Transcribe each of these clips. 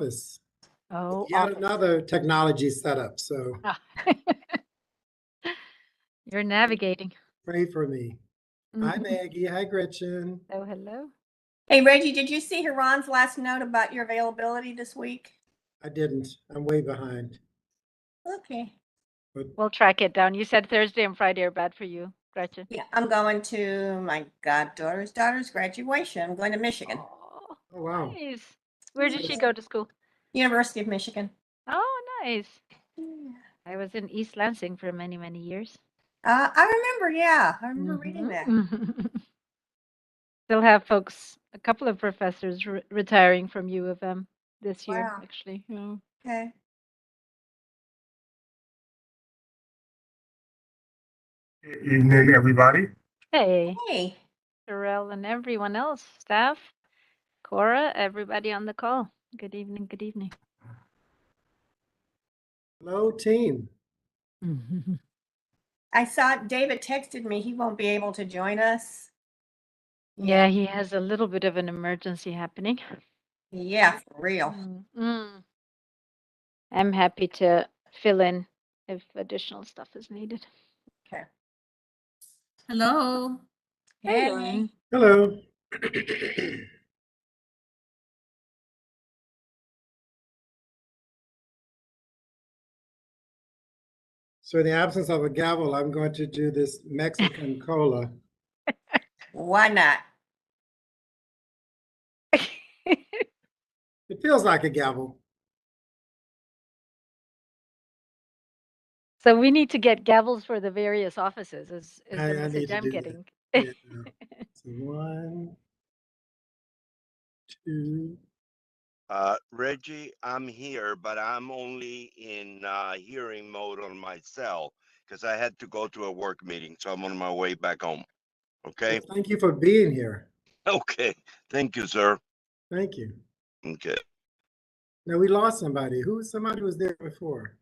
office. Oh, Yet another technology setup. So you're navigating. pray for me. Hi, Maggie. Hi, Gretchen. Oh, hello. Hey, Reggie, did you see Huron's last note about your availability this week? I didn't. I'm way behind. Okay. But We'll track it down. You said Thursday and Friday are bad for you, Gretchen. Yeah, I'm going to my goddaughter's graduation. I'm going to Michigan. Oh, wow. nice. Where did she go to school? University of Michigan. Oh, nice. Yeah. I was in East Lansing for many, many years. I remember, yeah. I remember reading that. Still have folks, a couple of professors retiring from U of M this year, Wow. actually. Yeah. Okay. Evening, everybody. Hey, Hey. Terrell and everyone else, staff, Cora, everybody on the call. Good evening, good evening. hello, team. I saw David texted me. He won't be able to join us. Yeah, he has a little bit of an emergency happening. Yeah, for real. I'm happy to fill in if additional stuff is needed. Okay. Hello. Hey, Hey. Lauren. Hello. So in the absence of a gavel, I'm going to do this Mexican cola. Why not? It feels like a gavel. So we need to get gavels for the various offices is the I message need to I'm do getting. that. Yeah. So 1, 2. Reggie, I'm here, but I'm only in hearing mode on my cell because I had to go to a work meeting, so I'm on my way back home. Okay. Well, thank you for being here. Okay. Thank you, sir. Thank you. Okay. Now we lost somebody. Somebody was there before?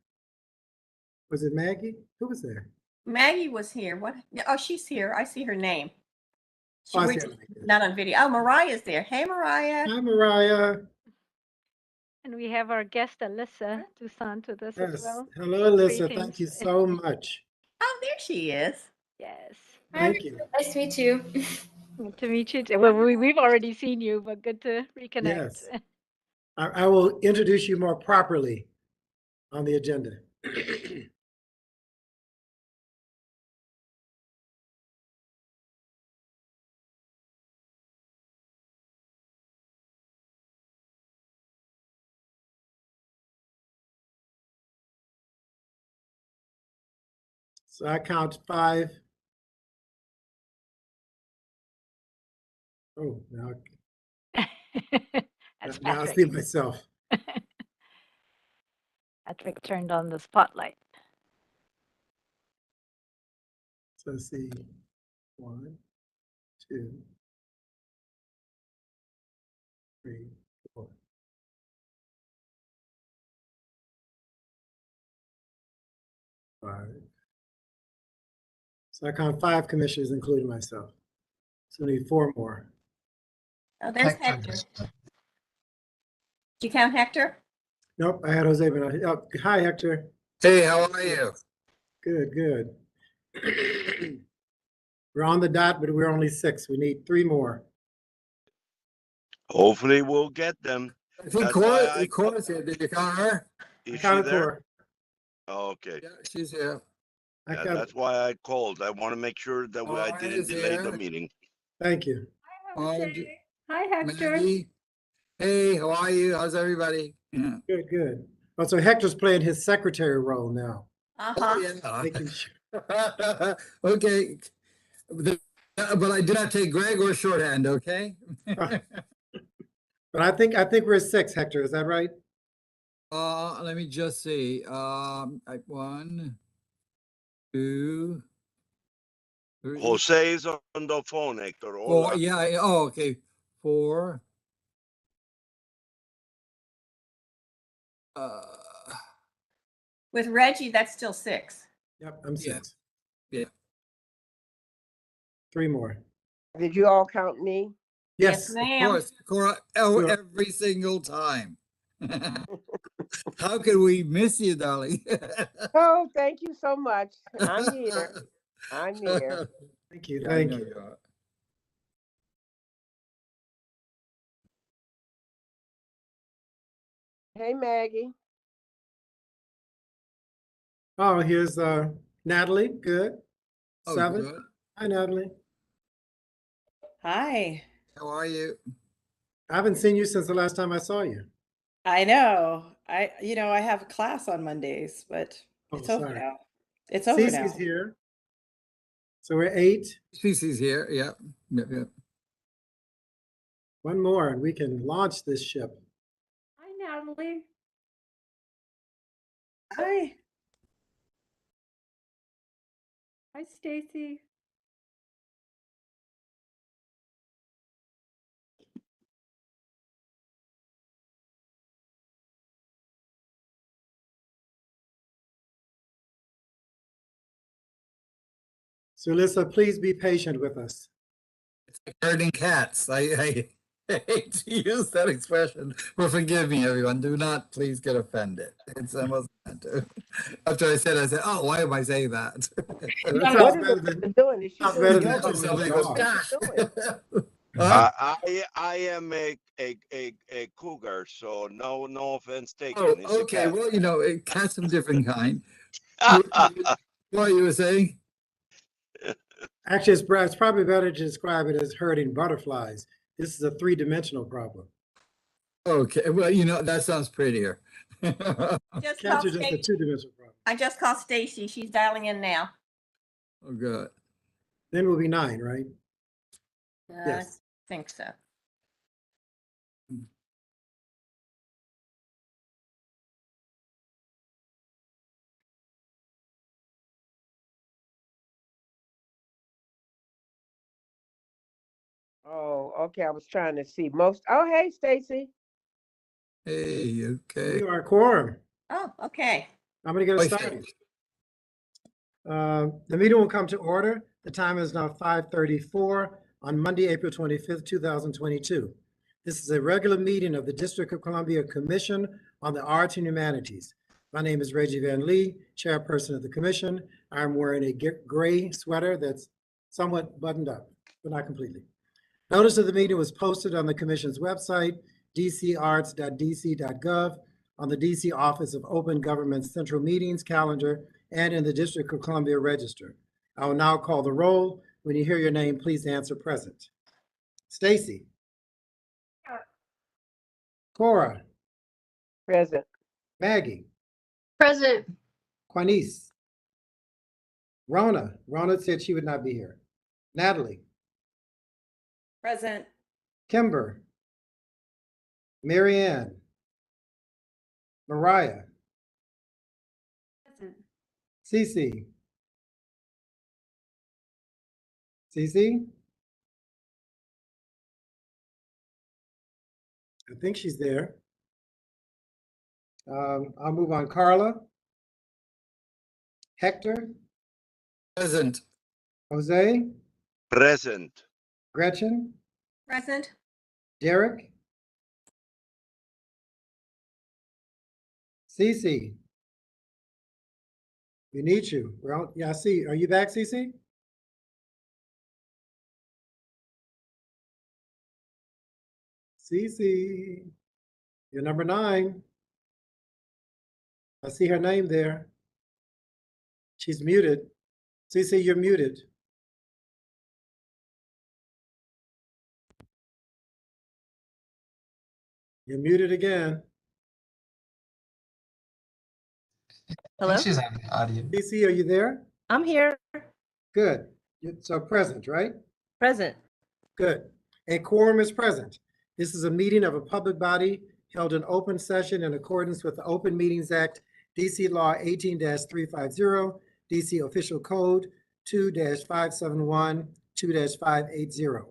Was it Maggie? Who was there? Maggie was here. What? Oh, she's here. I see her name. Oh, I We're see just her name. not on video. Oh, Mariah's there. Hey, Mariah. Hi, Mariah. And we have our guest Alyssa Toussaint with us as Yes. well. Hello, Alyssa. Greetings. Thank you so much. Oh, there she is. Yes. Thank you. Nice to meet you. Good to meet you. Well, we've already seen you, but good to reconnect. Yes. I will introduce you more properly on the agenda. So I count 5. Oh, now That's I Patrick. see myself. Patrick turned on the spotlight. So let's see. 1, 2, 3, 4. 5. So I count 5 commissioners, including myself. So we need 4 more. Oh, there's Hector. Did you count Hector? Nope, I had Jose. But hi, Hector. Hey, how are you? Good, good. We're on the dot, but we're only 6. We need 3 more. Hopefully, we'll get them. I think Cora's here. Did you count her? Is I she there? Cora. Oh, okay. Yeah, she's here. Yeah, that's why I called. I want to make sure that I didn't delay the meeting. Thank you. Hi, Hector. Maggie. Hey, how are you? How's everybody? Yeah. Good, good. Oh, so Hector's playing his secretary role now. Oh, yeah. Making sure. Okay. But I did not take Greg or shorthand, okay? But I think we're 6, Hector. Is that right? Let me just see. 1, 2, 3. Jose is on the phone, Hector. 4. Yeah. Oh, okay. 4. With Reggie, that's still 6. Yep, I'm 6. Yeah. 3 more. Did you all count me? Yes. ma'am. Of course, Cora, every single time. How could we miss you, darling? Oh, thank you so much. I'm here. I'm here. Thank you, Yeah, I thank know you. you are. Hey, Maggie. Oh, here's Natalie, good. Oh, 7. good. Hi, Natalie. Hi. How are you? I haven't seen you since the last time I saw you. I know. I have a class on Mondays, but Oh, it's over sorry. now. It's over now. Cece's here. So we're 8. Species here. Yeah. Yep, yep. One more and we can launch this ship. Hi, Natalie. Hi. Hi, Stacy. So Alyssa, please be patient with us. It's like herding cats. I hate to use that expression, but forgive me, everyone. Do not please get offended. It's almost after I said, oh, why am I saying that? It What sounds is better than, Alyssa doing? Is she sounds doing better than Got calling yourself, you he goes, dog. gosh. Huh? I am a cougar, so no offense Oh, taken. It's a okay. cat. Well, cats of a different kind. What you were saying? Actually, it's probably better to describe it as herding butterflies. This is a 3-dimensional problem. Okay. Well, that sounds prettier. Oh, Just Cats call are just a Stacy. 2-dimensional problem. I just called Stacy. She's dialing in now. good. Then we'll be 9, right? Yes. I think so. Oh, okay. I was trying to see most. Oh, hey, Stacy. Hey, okay. We are a quorum. Oh, okay. I'm going to get us started. The meeting will come to order. The time is now 5:34 on Monday, April 25th, 2022. This is a regular meeting of the District of Columbia Commission on the Arts and Humanities. My name is Reggie Van Lee, chairperson of the commission. I'm wearing a gray sweater that's somewhat buttoned up, but not completely. Notice of the meeting was posted on the commission's website, dcarts.dc.gov, on the DC Office of Open Government Central Meetings calendar, and in the District of Columbia Register. I will now call the roll. When you hear your name, please answer present. Stacy. Cora. Present. Maggie. Present. Quanice. Rona. Rona said she would not be here. Natalie. Present. Kimber. Marianne. Mariah. Present. Cece. Cece? I think she's there. I'll move on. Carla. Hector. Present. Jose. Present. Gretchen. Present. Derek. Cece. We need you. Yeah, I see. Are you back, Cece? Cece. You're number 9. I see her name there. She's muted. Cece, you're muted. You're muted again. I think she's on the audio. Cece, are you there? I'm here. Good. So present, right? Present. Good. A quorum is present. This is a meeting of a public body held in open session in accordance with the Open Meetings Act, DC Law 18-350, DC Official Code 2-571, 2-580.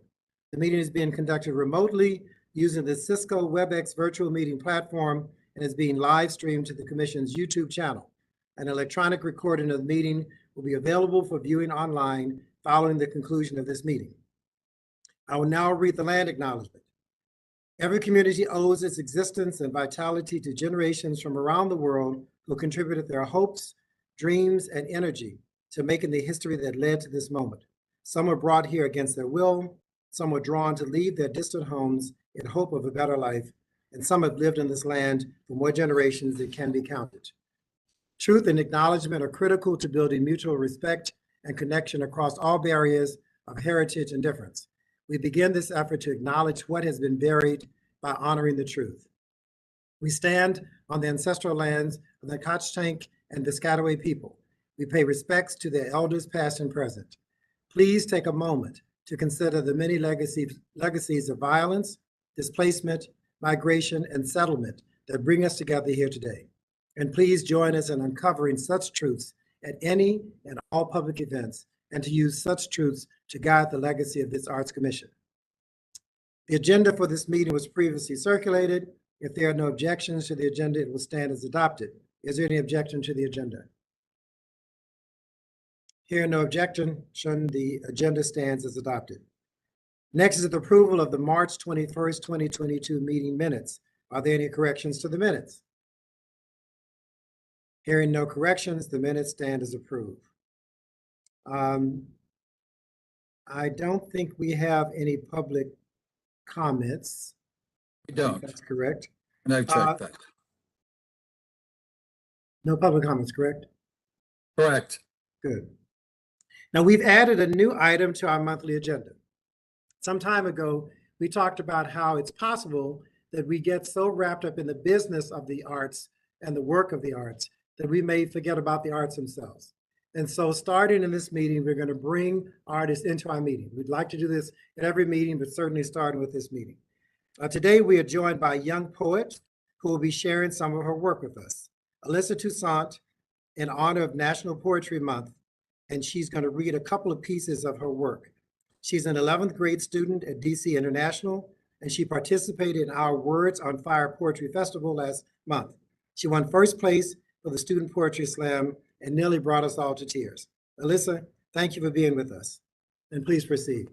The meeting is being conducted remotely using the Cisco Webex virtual meeting platform and is being live streamed to the Commission's YouTube channel. An electronic recording of the meeting will be available for viewing online following the conclusion of this meeting. I will now read the land acknowledgement. Every community owes its existence and vitality to generations from around the world who contributed their hopes, dreams, and energy to making the history that led to this moment. Some were brought here against their will, some were drawn to leave their distant homes in hope of a better life, and some have lived in this land for more generations than can be counted. Truth and acknowledgement are critical to building mutual respect and connection across all barriers of heritage and difference. We begin this effort to acknowledge what has been buried by honoring the truth. We stand on the ancestral lands of the CAH and Piscataway people. We pay respects to their elders past and present. Please take a moment to consider the many legacies of violence, displacement, migration, and settlement that bring us together here today. And please join us in uncovering such truths at any and all public events, and to use such truths to guide the legacy of this Arts Commission. The agenda for this meeting was previously circulated. If there are no objections to the agenda, it will stand as adopted. Is there any objection to the agenda? Hearing no objection, the agenda stands as adopted. Next is the approval of the March 21st, 2022 meeting minutes. Are there any corrections to the minutes? Hearing no corrections, the minutes stand as approved. I don't think we have any public comments. We I think don't, that's correct. and I've checked that. No public comments, correct? Correct. Good. Now, we've added a new item to our monthly agenda. Some time ago, we talked about how it's possible that we get so wrapped up in the business of the arts and the work of the arts that we may forget about the arts themselves. And so starting in this meeting, we're going to bring artists into our meeting. We'd like to do this at every meeting, but certainly starting with this meeting. Today, we are joined by a young poet who will be sharing some of her work with us. Alyssa Toussaint, in honor of National Poetry Month, and she's going to read a couple of pieces of her work. She's an 11th grade student at DC International, and she participated in our Words on Fire Poetry Festival last month. She won first place for the Student Poetry Slam and nearly brought us all to tears. Alyssa, thank you for being with us, and please proceed.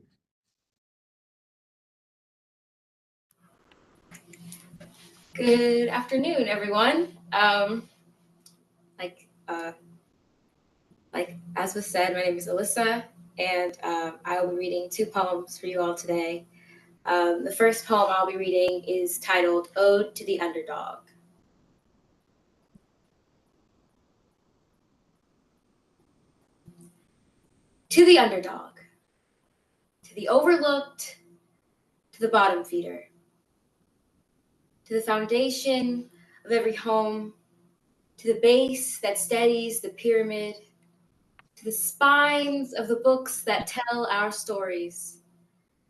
Good afternoon, everyone. Like as was said, my name is Alyssa, and I will be reading two poems for you all today. The first poem I'll be reading is titled Ode to the Underdog. To the underdog, to the overlooked, to the bottom feeder, to the foundation of every home, to the base that steadies the pyramid, to the spines of the books that tell our stories,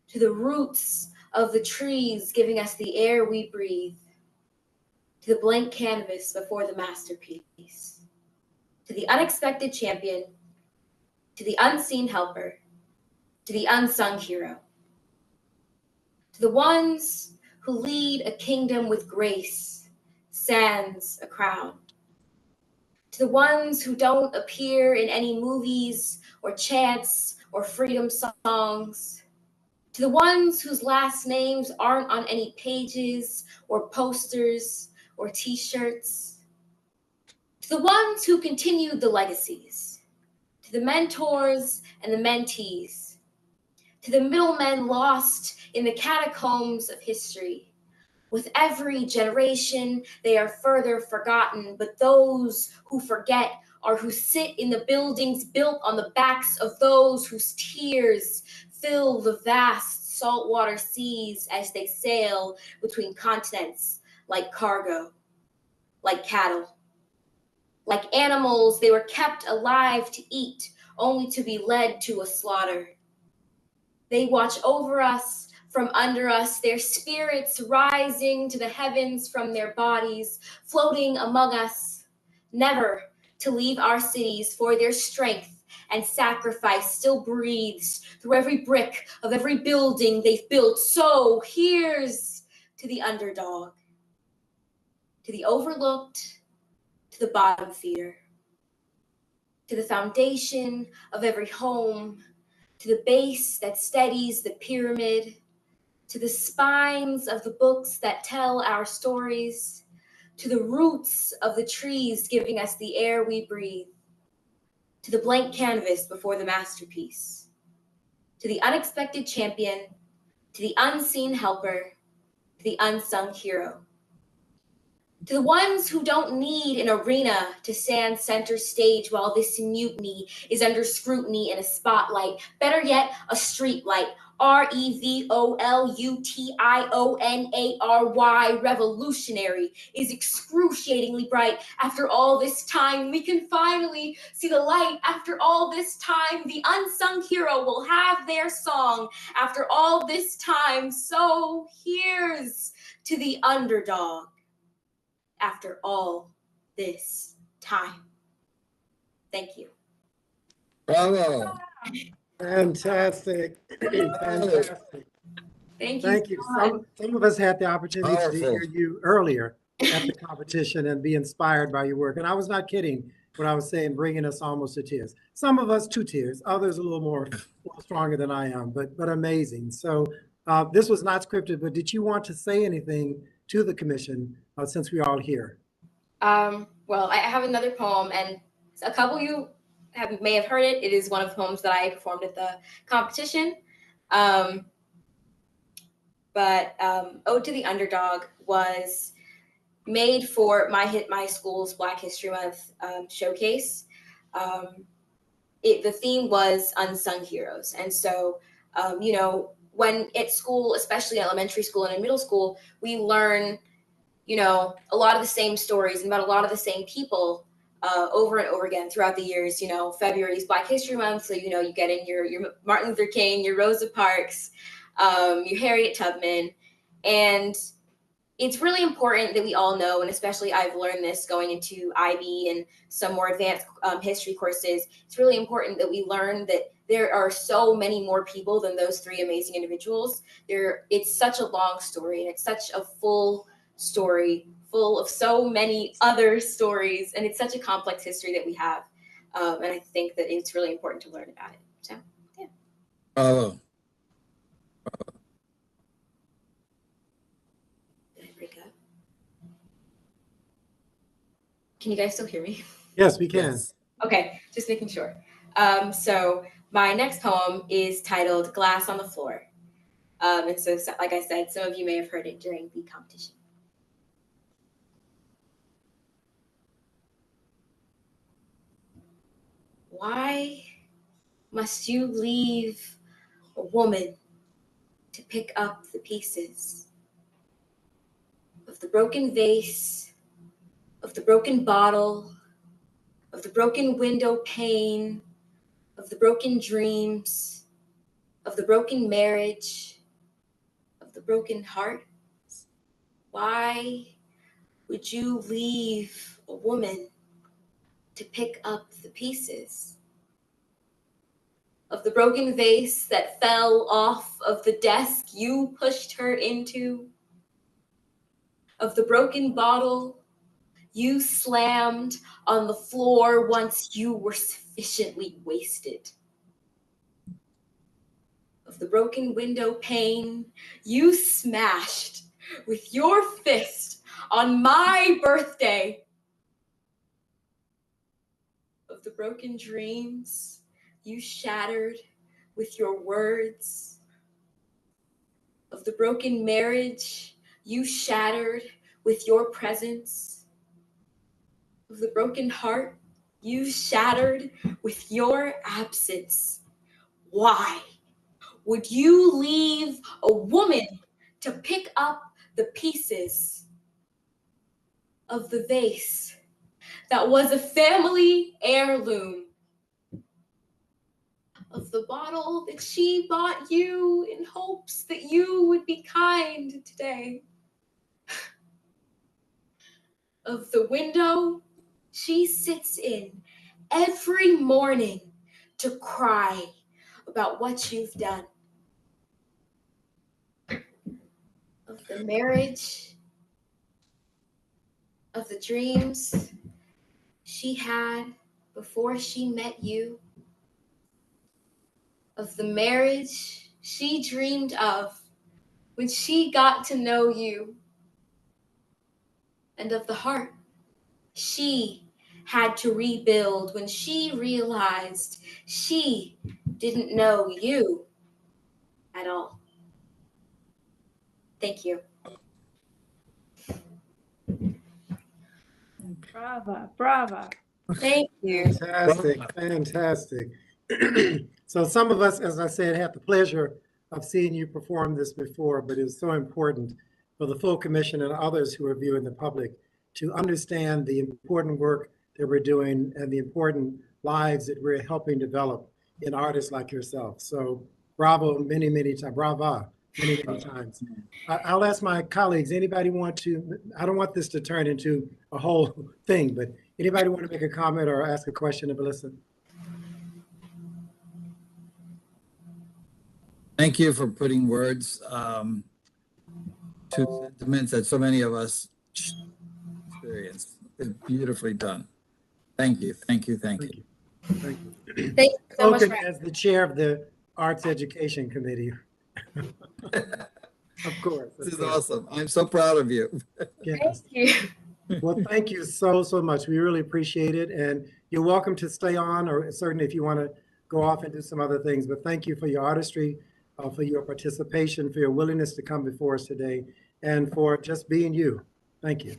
to the roots of the trees giving us the air we breathe, to the blank canvas before the masterpiece, to the unexpected champion, to the unseen helper, to the unsung hero, to the ones who lead a kingdom with grace, sans a crown, to the ones who don't appear in any movies or chants or freedom songs, to the ones whose last names aren't on any pages or posters or t-shirts, to the ones who continued the legacies, to the mentors and the mentees, to the middlemen lost in the catacombs of history. With every generation, they are further forgotten, but those who forget are who sit in the buildings built on the backs of those whose tears fill the vast saltwater seas as they sail between continents like cargo, like cattle. Like animals, they were kept alive to eat, only to be led to a slaughter. They watch over us, from under us, their spirits rising to the heavens from their bodies, floating among us, never to leave our cities, for their strength and sacrifice still breathes through every brick of every building they've built. So here's to the underdog, to the overlooked, to the bottom feeder, to the foundation of every home, to the base that steadies the pyramid, to the spines of the books that tell our stories, to the roots of the trees giving us the air we breathe, to the blank canvas before the masterpiece, to the unexpected champion, to the unseen helper, to the unsung hero. To the ones who don't need an arena to stand center stage while this mutiny is under scrutiny in a spotlight, better yet, a street light. REVOLUTIONARY, revolutionary, is excruciatingly bright. After all this time, we can finally see the light. After all this time, the unsung hero will have their song. After all this time, so here's to the underdog. After all this time. Thank you. Bravo. Fantastic. Fantastic. Thank you. Thank you. so much. Some of us had the opportunity to Powerful. hear you earlier at the competition and be inspired by your work. And I was not kidding when I was saying bringing us almost to tears. Some of us 2 tears, others a little stronger than I am, but amazing. So this was not scripted, but did you want to say anything to the commission since we're all here? Well, I have another poem, and a couple of you may have heard it. It is one of the poems that I performed at the competition. But Ode to the Underdog was made for my school's Black History Month showcase. The theme was unsung heroes. And so, when at school, especially elementary school and in middle school, we learn, a lot of the same stories and about a lot of the same people over and over again throughout the years. February is Black History Month, so you get in your Martin Luther King, your Rosa Parks, your Harriet Tubman, and it's really important that we all know, and especially I've learned this going into IB and some more advanced history courses. It's really important that we learn that there are so many more people than those 3 amazing individuals. It's such a long story, and it's such a full story full of so many other stories, and it's such a complex history that we have, and I think that it's really important to learn about it. So yeah. Bravo. Did I break up? Can you guys still hear me? Yes, we can. Yes. Okay, just making sure. So my next poem is titled Glass on the Floor. And so, like I said, some of you may have heard it during the competition. Why must you leave a woman to pick up the pieces of the broken vase, of the broken bottle, of the broken window pane, of the broken dreams, of the broken marriage, of the broken heart? Why would you leave a woman to pick up the pieces of the broken vase that fell off of the desk you pushed her into, of the broken bottle you slammed on the floor once you were sufficiently wasted, of the broken window pane you smashed with your fist on my birthday, of the broken dreams you shattered with your words, of the broken marriage you shattered with your presence, of the broken heart you shattered with your absence. Why would you leave a woman to pick up the pieces of the vase that was a family heirloom, of the bottle that she bought you in hopes that you would be kind today, of the window she sits in every morning to cry about what you've done, of the marriage, of the dreams she had before she met you, of the marriage she dreamed of when she got to know you, and of the heart, she had to rebuild when she realized she didn't know you at all. Thank you. Brava, brava. Thank you. Fantastic, fantastic. So some of us, as I said, had the pleasure of seeing you perform this before, but it's so important for the full commission and others who are viewing the public to understand the important work that we're doing and the important lives that we're helping develop in artists like yourself. So bravo many, many times, brava many, many times. I'll ask my colleagues, anybody want to, I don't want this to turn into a whole thing, but anybody want to make a comment or ask a question of Alyssa? Thank you for putting words to sentiments that so many of us experience. It's beautifully done. Thank you, thank you, thank you. Thank you. Thank you so much. Spoken as the chair of the Arts Education Committee. Of course. This is awesome. I'm so proud of you. Yes. Thank you. Well, thank you so, so much. We really appreciate it. And you're welcome to stay on, or certainly if you want to go off and do some other things. But thank you for your artistry, for your participation, for your willingness to come before us today, and for just being you. Thank you.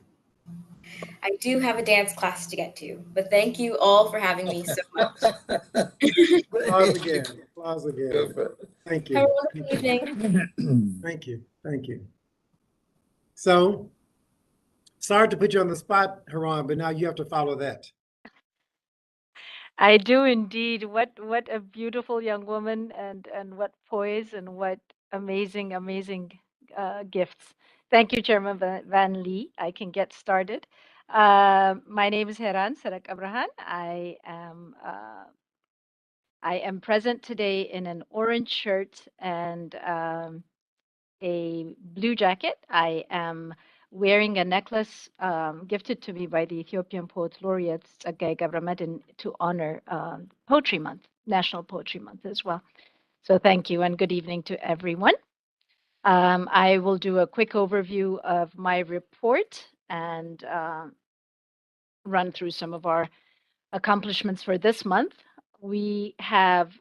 I do have a dance class to get to, but thank you all for having me so much. Applause again. Applause again. Thank you. Have a wonderful evening. Thank you. Thank you. So, sorry to put you on the spot, Haran, but now you have to follow that. I do indeed. What a beautiful young woman, and what poise and what amazing gifts. Thank you, Chairman Van Lee. I can get started. My name is Heran Sarak Abrahan. I am present today in an orange shirt and a blue jacket. I am wearing a necklace gifted to me by the Ethiopian Poet Laureate Tsaggai Gabramedin to honor Poetry Month, National Poetry Month as well. So thank you and good evening to everyone. I will do a quick overview of my report and run through some of our accomplishments for this month. We have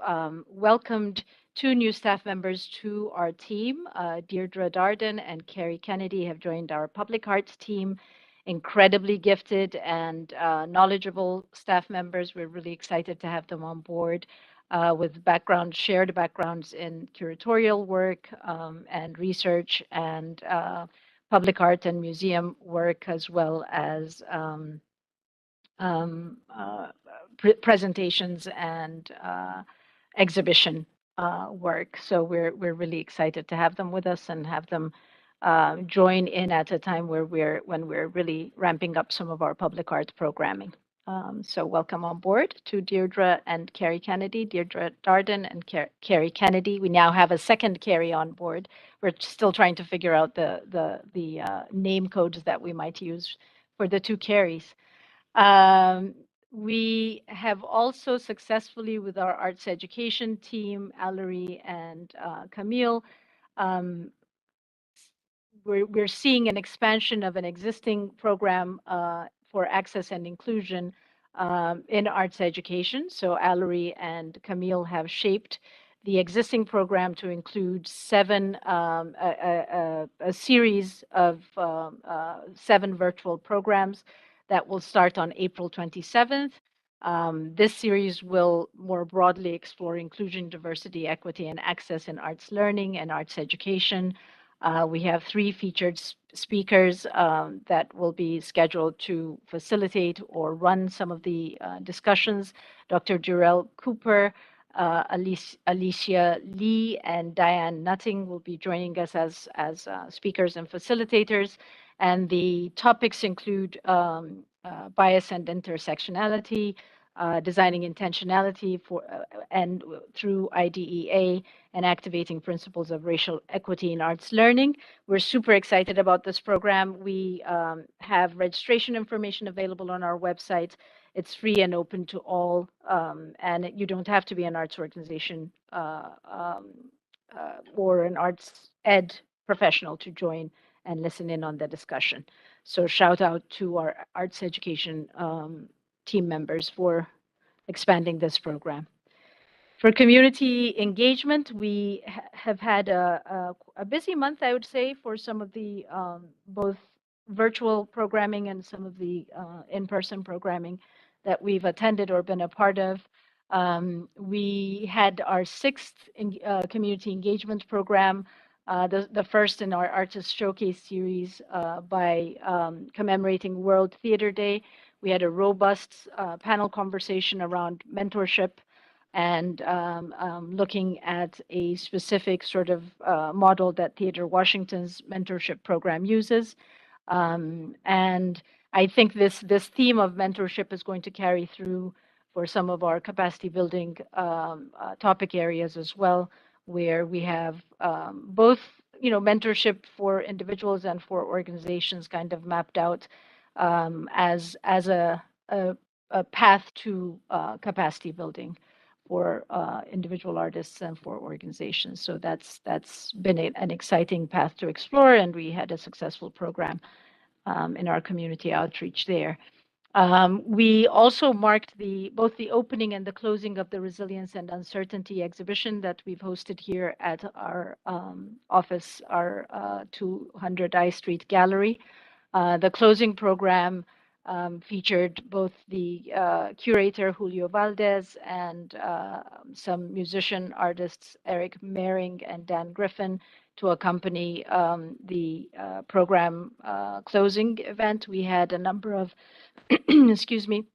welcomed 2 new staff members to our team. Deirdre Darden and Carrie Kennedy have joined our public arts team. Incredibly gifted and knowledgeable staff members. We're really excited to have them on board with shared backgrounds in curatorial work and research and public art and museum work, as well as presentations and exhibition work. So we're really excited to have them with us and have them join in at a time where when we're really ramping up some of our public art programming. So welcome on board to Deirdre and Carrie Kennedy, Deirdre Darden and Carrie Kennedy. We now have a second Carrie on board. We're still trying to figure out the name codes that we might use for the 2 Carries. We have also successfully, with our arts education team, Allery and Camille, we're seeing an expansion of an existing program for access and inclusion in arts education. So Allery and Camille have shaped the existing program to include a series of 7 virtual programs that will start on April 27th. This series will more broadly explore inclusion, diversity, equity, and access in arts learning and arts education. We have 3 featured speakers that will be scheduled to facilitate or run some of the discussions. Dr. Durell Cooper, Alicia Lee, and Diane Nutting will be joining us as speakers and facilitators. And the topics include bias and intersectionality, designing intentionality and through IDEA, and activating principles of racial equity in arts learning. We're super excited about this program. We have registration information available on our website. It's free and open to all, and you don't have to be an arts organization or an arts ed professional to join and listen in on the discussion. So shout out to our arts education team members for expanding this program. For community engagement, we have had a busy month, I would say, for some of the both virtual programming and some of the in-person programming that we've attended or been a part of. We had our 6th community engagement program, the first in our Artist Showcase series by commemorating World Theater Day. We had a robust panel conversation around mentorship and looking at a specific sort of model that Theater Washington's mentorship program uses. And I think this theme of mentorship is going to carry through for some of our capacity building topic areas as well, where we have both, mentorship for individuals and for organizations kind of mapped out as a path to capacity building for individual artists and for organizations. So that's been an exciting path to explore, and we had a successful program in our community outreach there. We also marked both the opening and the closing of the Resilience and Uncertainty exhibition that we've hosted here at our office, our 200 I Street Gallery. The closing program featured both the curator Julio Valdez and some musician artists Eric Mering and Dan Griffin to accompany the program closing event. We had a number of, excuse me,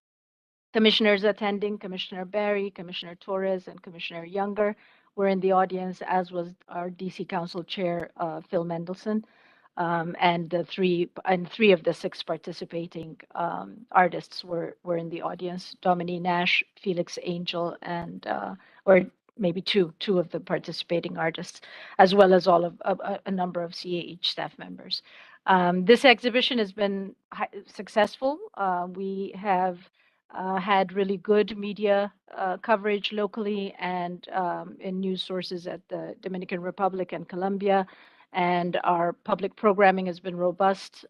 commissioners attending. Commissioner Barry, Commissioner Torres, and Commissioner Younger were in the audience, as was our DC Council Chair, Phil Mendelson. And three of the 6 participating artists were in the audience: Dominique Nash, Felix Angel, and or maybe two of the participating artists, as well as all of a number of CAH staff members. This exhibition has been successful. We have had really good media coverage locally and in news sources at the Dominican Republic and Colombia. And our public programming has been robust.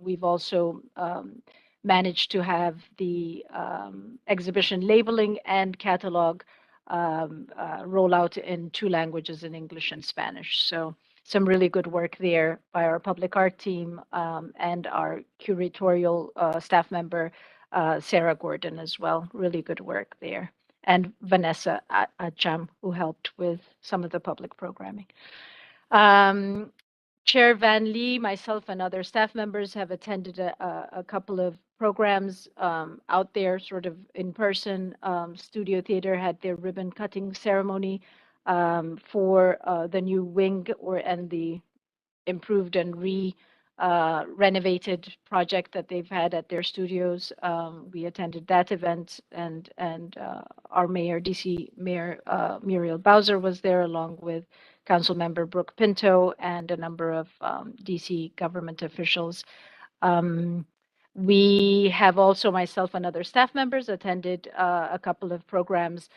We've also managed to have the exhibition labeling and catalog roll out in 2 languages, in English and Spanish. So some really good work there by our public art team and our curatorial staff member, Sarah Gordon, as well. Really good work there. And Vanessa Acham, who helped with some of the public programming. Chair Van Lee, myself, and other staff members have attended a couple of programs out there, sort of in person. Studio Theater had their ribbon cutting ceremony for the new wing and the improved and renovated project that they've had at their studios. We attended that event, and our mayor, DC Mayor Muriel Bowser, was there, along with Council Member Brooke Pinto and a number of DC government officials. We have also, myself and other staff members, attended a couple of programs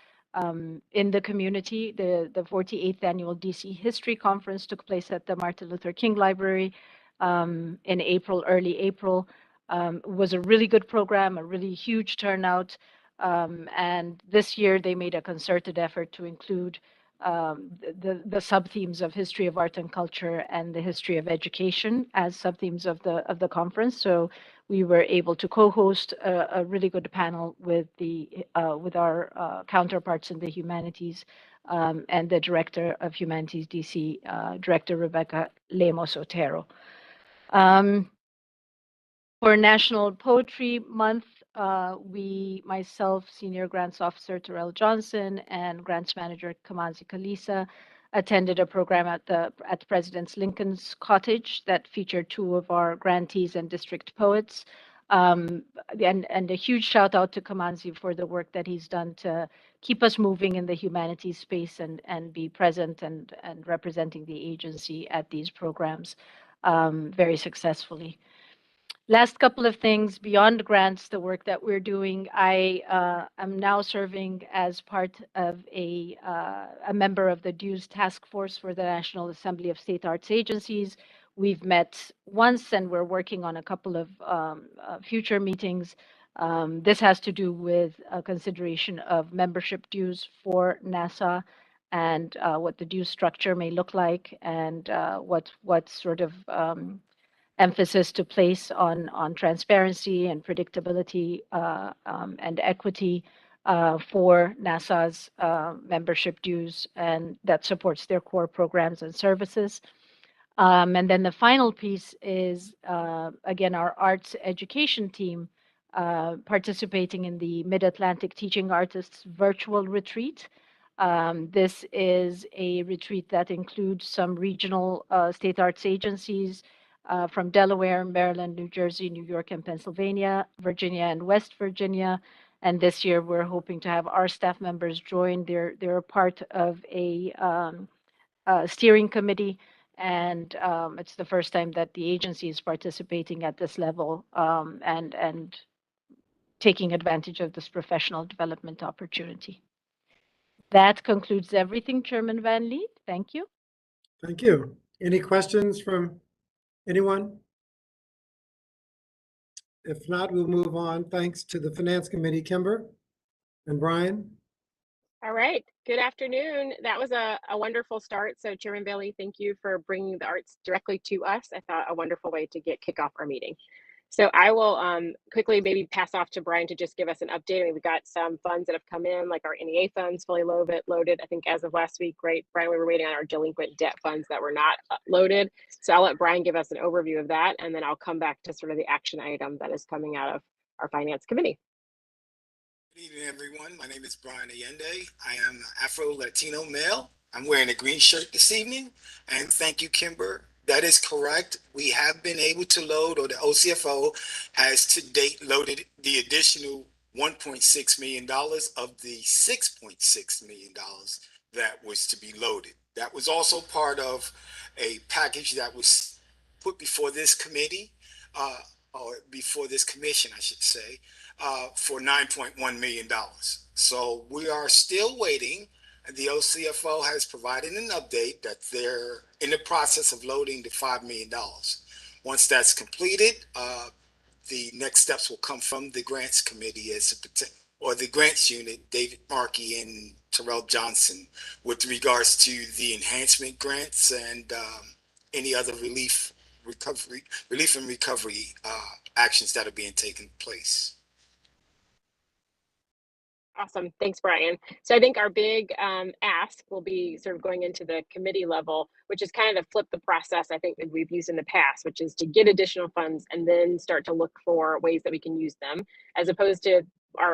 in the community. The 48th annual DC History Conference took place at the Martin Luther King Library in April, early April. It was a really good program, a really huge turnout. And this year they made a concerted effort to include the sub-themes of history of art and culture and the history of education as sub-themes of the conference. So we were able to co-host a really good panel with our counterparts in the humanities and the director of Humanities DC, Director Rebecca Lemos Otero. For National Poetry Month, myself, Senior Grants Officer Terrell Johnson, and Grants Manager Kamanzi Kalisa attended a program at President Lincoln's Cottage that featured 2 of our grantees and district poets. And a huge shout out to Kamanzi for the work that he's done to keep us moving in the humanities space and be present and representing the agency at these programs very successfully. Last couple of things beyond grants, the work that we're doing. I am now serving as part of a member of the Dues Task Force for the National Assembly of State Arts Agencies. We've met once, and we're working on a couple of future meetings. This has to do with a consideration of membership dues for NASA and what the dues structure may look like, and what sort of emphasis to place on transparency and predictability and equity for NASA's membership dues, and that supports their core programs and services. And then the final piece is, again, our arts education team participating in the Mid-Atlantic Teaching Artists Virtual Retreat. This is a retreat that includes some regional state arts agencies from Delaware, Maryland, New Jersey, New York, and Pennsylvania, Virginia, and West Virginia. And this year, we're hoping to have our staff members join. They're a part of a steering committee, and it's the first time that the agency is participating at this level and taking advantage of this professional development opportunity. That concludes everything, Chairman Van Lee. Thank you. Thank you. Any questions from anyone? If not, we'll move on. Thanks to the Finance Committee, Kimber and Brian. All right. Good afternoon. That was a wonderful start. So Chairman Bailey, thank you for bringing the arts directly to us. I thought a wonderful way to kick off our meeting. So I will quickly maybe pass off to Brian to just give us an update. I mean, we've got some funds that have come in, like our NEA funds fully loaded. I think as of last week, right, Brian, we were waiting on our delinquent debt funds that were not loaded. So I'll let Brian give us an overview of that, and then I'll come back to sort of the action item that is coming out of our Finance Committee. Good evening, everyone. My name is Brian Allende. I am Afro-Latino male. I'm wearing a green shirt this evening, and thank you, Kimber. That is correct. We have been able to load, or the OCFO has to date loaded the additional $1.6 million of the $6.6 million that was to be loaded. That was also part of a package that was put before this committee, or before this commission, I should say, for $9.1 million. So we are still waiting. The OCFO has provided an update that they're in the process of loading the $5 million. Once that's completed, the next steps will come from the grants committee or the grants unit, David Markey and Terrell Johnson, with regards to the enhancement grants and any other relief and recovery actions that are being taken place. Awesome. Thanks, Brian. So I think our big ask will be sort of going into the committee level, which is kind of flip the process I think that we've used in the past, which is to get additional funds and then start to look for ways that we can use them, as opposed to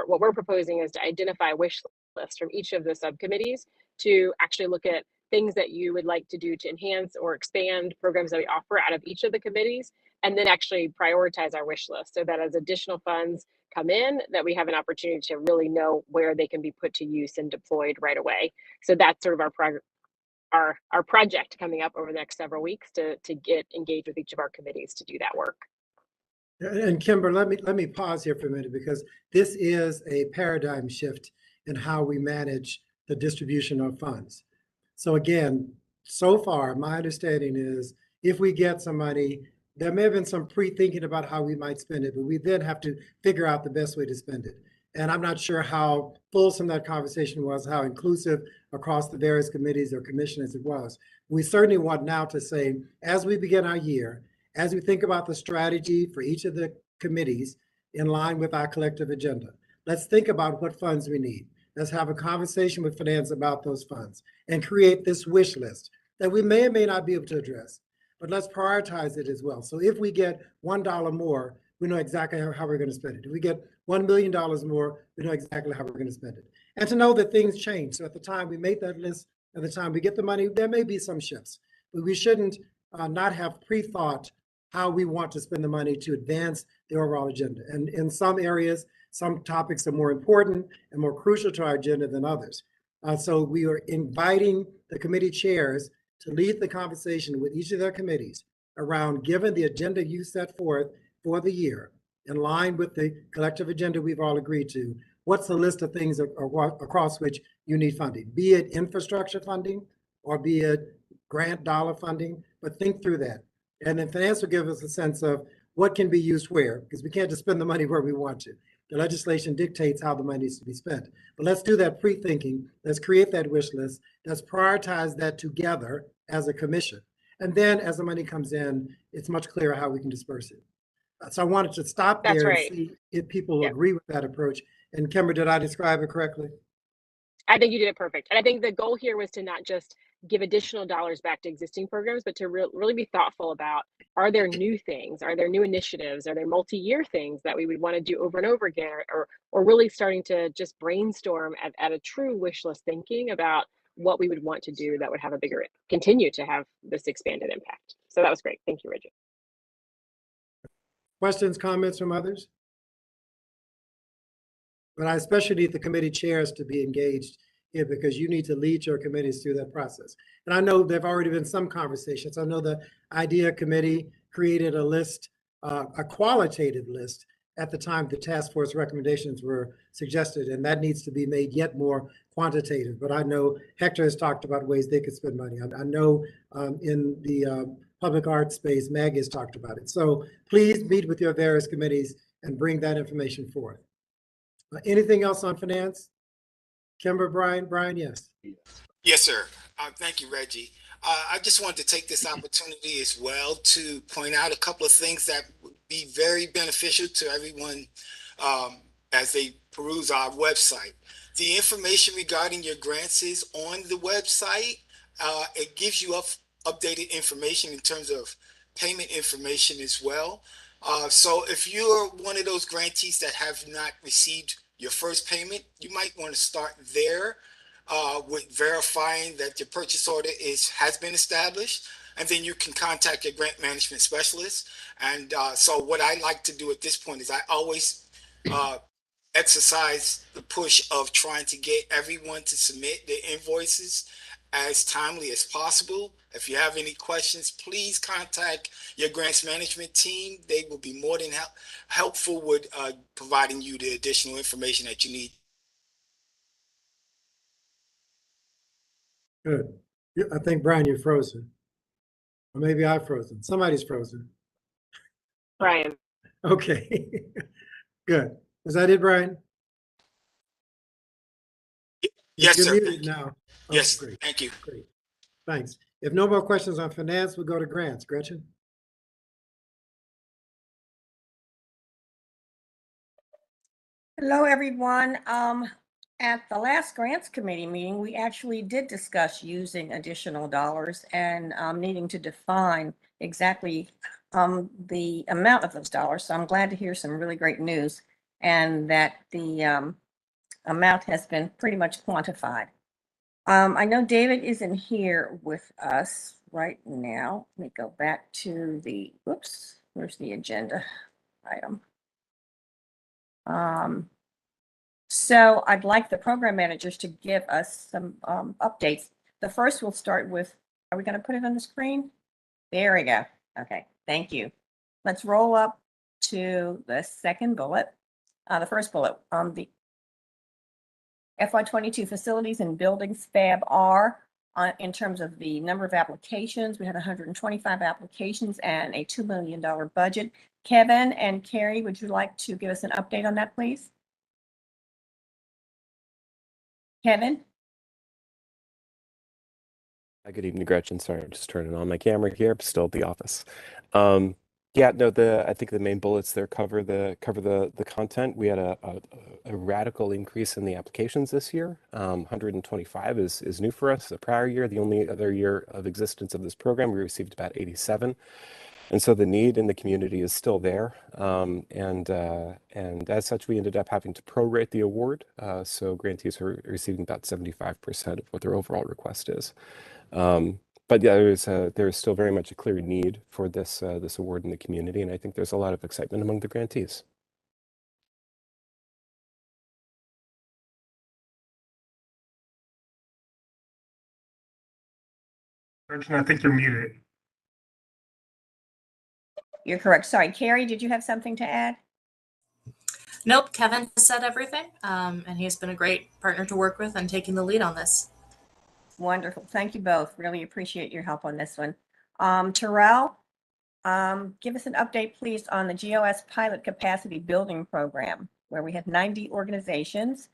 what we're proposing is to identify a wish list from each of the subcommittees to actually look at things that you would like to do to enhance or expand programs that we offer out of each of the committees, and then actually prioritize our wish list so that as additional funds come in, that we have an opportunity to really know where they can be put to use and deployed right away. So that's sort of our project coming up over the next several weeks to get engaged with each of our committees to do that work. And Kimber, let me pause here for a minute, because this is a paradigm shift in how we manage the distribution of funds. So again, so far, my understanding is if we get some money, there may have been some pre-thinking about how we might spend it, but we then have to figure out the best way to spend it. And I'm not sure how fulsome that conversation was, how inclusive across the various committees or commissions it was. We certainly want now to say, as we begin our year, as we think about the strategy for each of the committees in line with our collective agenda, let's think about what funds we need. Let's have a conversation with finance about those funds and create this wish list that we may or may not be able to address, but let's prioritize it as well. So if we get $1 more, we know exactly how we're going to spend it. If we get $1 million more, we know exactly how we're going to spend it. And to know that things change. So at the time we make that list, at the time we get the money, there may be some shifts, but we shouldn't not have pre-thought how we want to spend the money to advance the overall agenda. And in some areas, some topics are more important and more crucial to our agenda than others. So we are inviting the committee chairs to lead the conversation with each of their committees around, given the agenda you set forth for the year, in line with the collective agenda we've all agreed to, what's the list of things across which you need funding, be it infrastructure funding or be it grant dollar funding, but think through that. And then finance will give us a sense of what can be used where, because we can't just spend the money where we want to. The legislation dictates how the money needs to be spent. But let's do that pre-thinking. Let's create that wish list. Let's prioritize that together as a commission. And then as the money comes in, it's much clearer how we can disperse it. So I wanted to stop That's there and right. see if people Yep. agree with that approach. And Kimber, did I describe it correctly? I think you did it perfect. And I think the goal here was to not just give additional dollars back to existing programs, but to really be thoughtful about, are there new things? Are there new initiatives? Are there multi-year things that we would want to do over and over again? Or really starting to just brainstorm at a true wish list thinking about what we would want to do that would have a bigger, continue to have this expanded impact. So that was great. Thank you, Reggie. Questions, comments from others? But I especially need the committee chairs to be engaged here because you need to lead your committees through that process. And I know there've already been some conversations. I know the IDEA committee created a list, a qualitative list at the time the task force recommendations were suggested, and that needs to be made yet more quantitative. But I know Hector has talked about ways they could spend money. I know in the public arts space, Maggie has talked about it. So please meet with your various committees and bring that information forth. Anything else on finance? Kimber, Brian? Brian, yes. Yes, sir. Thank you, Reggie. I just wanted to take this opportunity as well to point out a couple of things that would be very beneficial to everyone as they peruse our website. The information regarding your grants is on the website. It gives you updated information in terms of payment information as well. So if you're one of those grantees that have not received your first payment, you might want to start there with verifying that your purchase order has been established, and then you can contact your grant management specialist. And so what I like to do at this point is I always exercise the push of trying to get everyone to submit their invoices as timely as possible. If you have any questions, please contact your grants management team. They will be more than helpful with providing you the additional information that you need. Good. I think, Brian, you're frozen. Or maybe I've frozen. Somebody's frozen. Brian. Okay. Good. Is that it, Brian? Yes, You're sir. muted now. Oh, Yes, great. thank you. Great. Thanks. If no more questions on finance, we'll go to grants. Gretchen? Hello, everyone. At the last grants committee meeting, we actually did discuss using additional dollars and needing to define exactly the amount of those dollars. So I'm glad to hear some really great news and that the amount has been pretty much quantified. I know David isn't here with us right now. Let me go back to the, whoops, where's the agenda item? So I'd like the program managers to give us some updates. The first we'll start with, are we going to put it on the screen? There we go. Okay, thank you. Let's roll up to the second bullet. The first bullet, the FY22 facilities and buildings Fab R. In terms of the number of applications, we had 125 applications and a $2 million budget. Kevin and Carrie, would you like to give us an update on that, please? Kevin? Good evening, Gretchen. Sorry, I'm just turning on my camera here. I'm still at the office. Yeah, no, I think the main bullets there cover the content. We had a radical increase in the applications this year. 125 is new for us. The prior year, the only other year of existence of this program, we received about 87. And so the need in the community is still there. And as such, we ended up having to prorate the award. So grantees are receiving about 75% of what their overall request is. But yeah, there is still very much a clear need for this award in the community, and I think there's a lot of excitement among the grantees. Gretchen, I think you're muted. You're correct. Sorry, Carrie, did you have something to add? Nope, Kevin has said everything, and he's been a great partner to work with and taking the lead on this. Wonderful. Thank you both. Really appreciate your help on this one. Terrell, give us an update, please, on the GOS Pilot Capacity Building Program, where we had 90 organizations.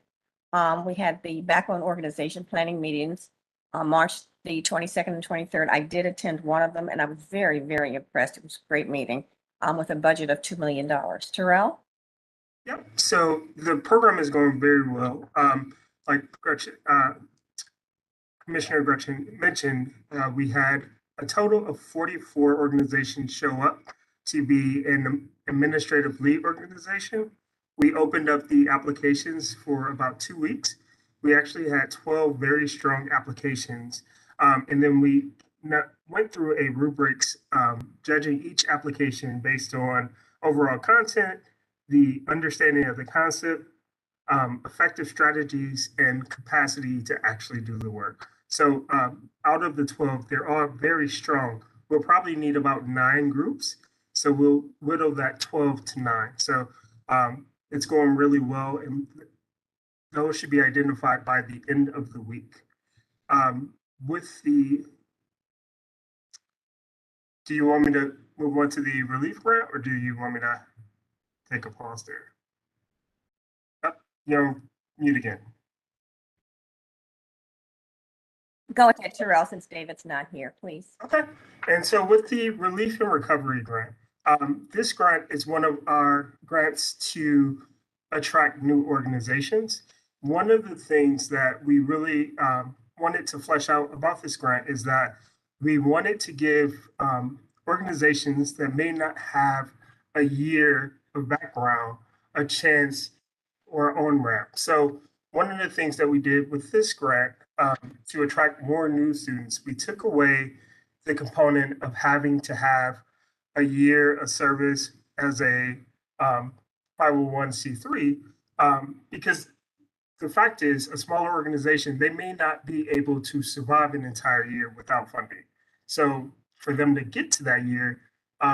We had the backbone organization planning meetings on March the 22nd and 23rd. I did attend one of them, and I was very, very impressed. It was a great meeting with a budget of $2 million. Terrell? Yep. So the program is going very well. Like Gretchen, Commissioner Gretchen mentioned, we had a total of 44 organizations show up to be an administrative lead organization. We opened up the applications for about 2 weeks. We actually had 12 very strong applications. And then we went through a rubrics judging each application based on overall content, the understanding of the concept, effective strategies, and capacity to actually do the work. So out of the 12, they're all very strong. We'll probably need about 9 groups. So we'll whittle that 12 to 9. So it's going really well. And those should be identified by the end of the week. Do you want me to move on to the relief grant, or do you want me to take a pause there? Mute again. Go ahead, Terrell, since David's not here, please. Okay. And so with the Relief and Recovery Grant, this grant is one of our grants to attract new organizations. One of the things that we really wanted to flesh out about this grant is that we wanted to give organizations that may not have a year of background a chance or on-ramp. So one of the things that we did with this grant to attract more new students, we took away the component of having to have a year of service as a 501c3 because the fact is a smaller organization, they may not be able to survive an entire year without funding. So for them to get to that year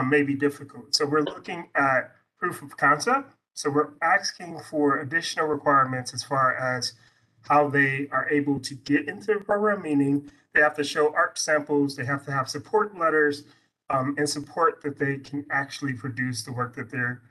may be difficult. So we're looking at proof of concept. So we're asking for additional requirements as far as how they are able to get into the program, meaning they have to show art samples, they have to have support letters, and support that they can actually produce the work that they're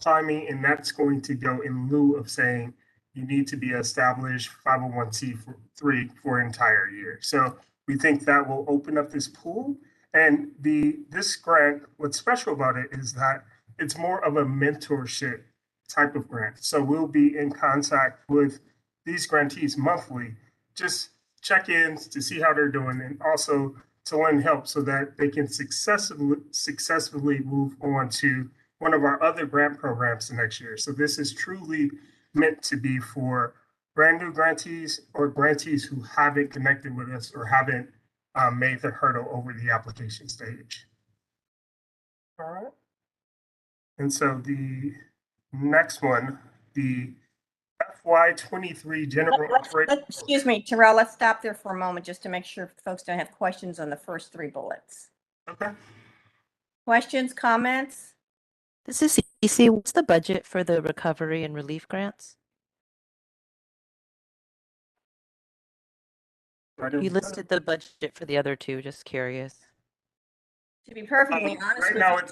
climbing. And that's going to go in lieu of saying you need to be established 501c3 for an entire year. So we think that will open up this pool. And this grant, what's special about it is that it's more of a mentorship type of grant. So we'll be in contact with these grantees monthly, just check-ins to see how they're doing, and also to lend help so that they can successfully move on to one of our other grant programs the next year. So this is truly meant to be for brand new grantees or grantees who haven't connected with us or haven't made the hurdle over the application stage. All right. And so the next one, the FY23 general operating. Excuse me, Terrell, let's stop there for a moment just to make sure folks don't have questions on the first 3 bullets. Okay. Questions, comments? This is CC. What's the budget for the recovery and relief grants? You listed the budget for the other 2, just curious. To be perfectly honest right with now, you.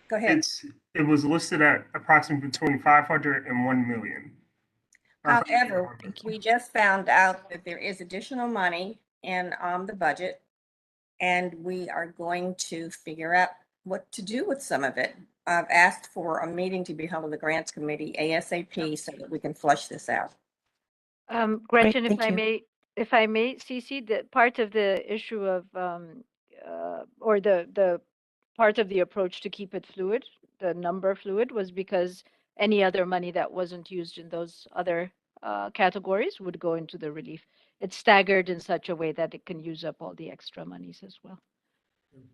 Go ahead. It was listed at approximately between 500 and 1 million. However, we just found out that there is additional money in the budget, and we are going to figure out what to do with some of it. I've asked for a meeting to be held with the grants committee ASAP so that we can flush this out. Gretchen, Great, if I may, Cece, the part of the issue of or the part of the approach to keep it fluid, the number fluid, was because any other money that wasn't used in those other categories would go into the relief. It's staggered in such a way that it can use up all the extra monies as well.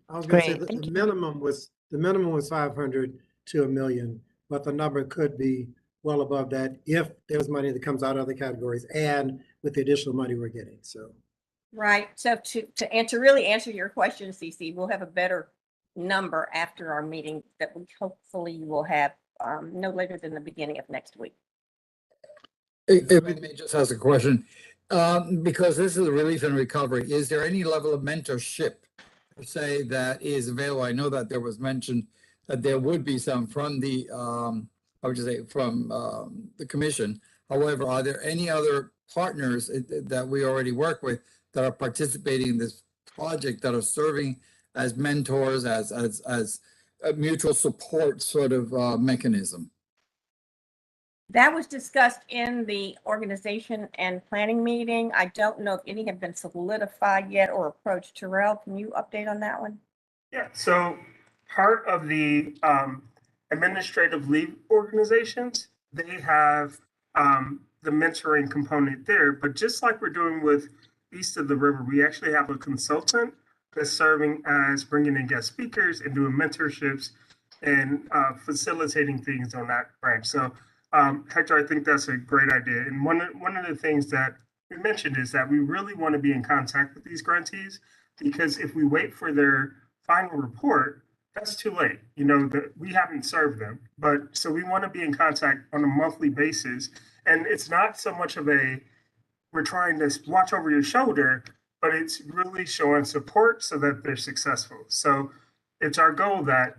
I was going to say Great, that the minimum was 500 to $1 million, but the number could be well above that if there's money that comes out of other categories and with the additional money we're getting. So Right. So to really answer your question, CC, we'll have a better number after our meeting that we hopefully will have no later than the beginning of next week. If I may just ask a question, because this is relief and recovery, is there any level of mentorship, per se, that is available? I know that there was mentioned that there would be some from the, I would just say, from the commission. However, are there any other partners that we already work with that are participating in this project that are serving as mentors, as a mutual support sort of mechanism? That was discussed in the organization and planning meeting. I don't know if any have been solidified yet or approached. Terrell, can you update on that one? Yeah, so part of the administrative leave organizations, they have the mentoring component there. But just like we're doing with East of the River, we actually have a consultant that's serving as bringing in guest speakers and doing mentorships and facilitating things on that branch. So Hector, I think that's a great idea. And one of the things that we mentioned is that we really want to be in contact with these grantees, because if we wait for their final report, that's too late. You know, we haven't served them, but so we want to be in contact on a monthly basis. And it's not so much of a, we're trying to watch over your shoulder, but it's really showing support so that they're successful. So it's our goal that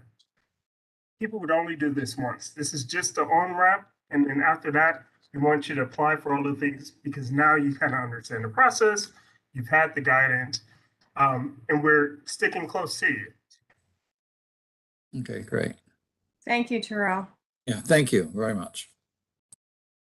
people would only do this once. This is just the on-ramp. And then after that, we want you to apply for all the things, because now you kind of understand the process, you've had the guidance, and we're sticking close to you. Okay, great. Thank you, Terrell. Yeah, thank you very much.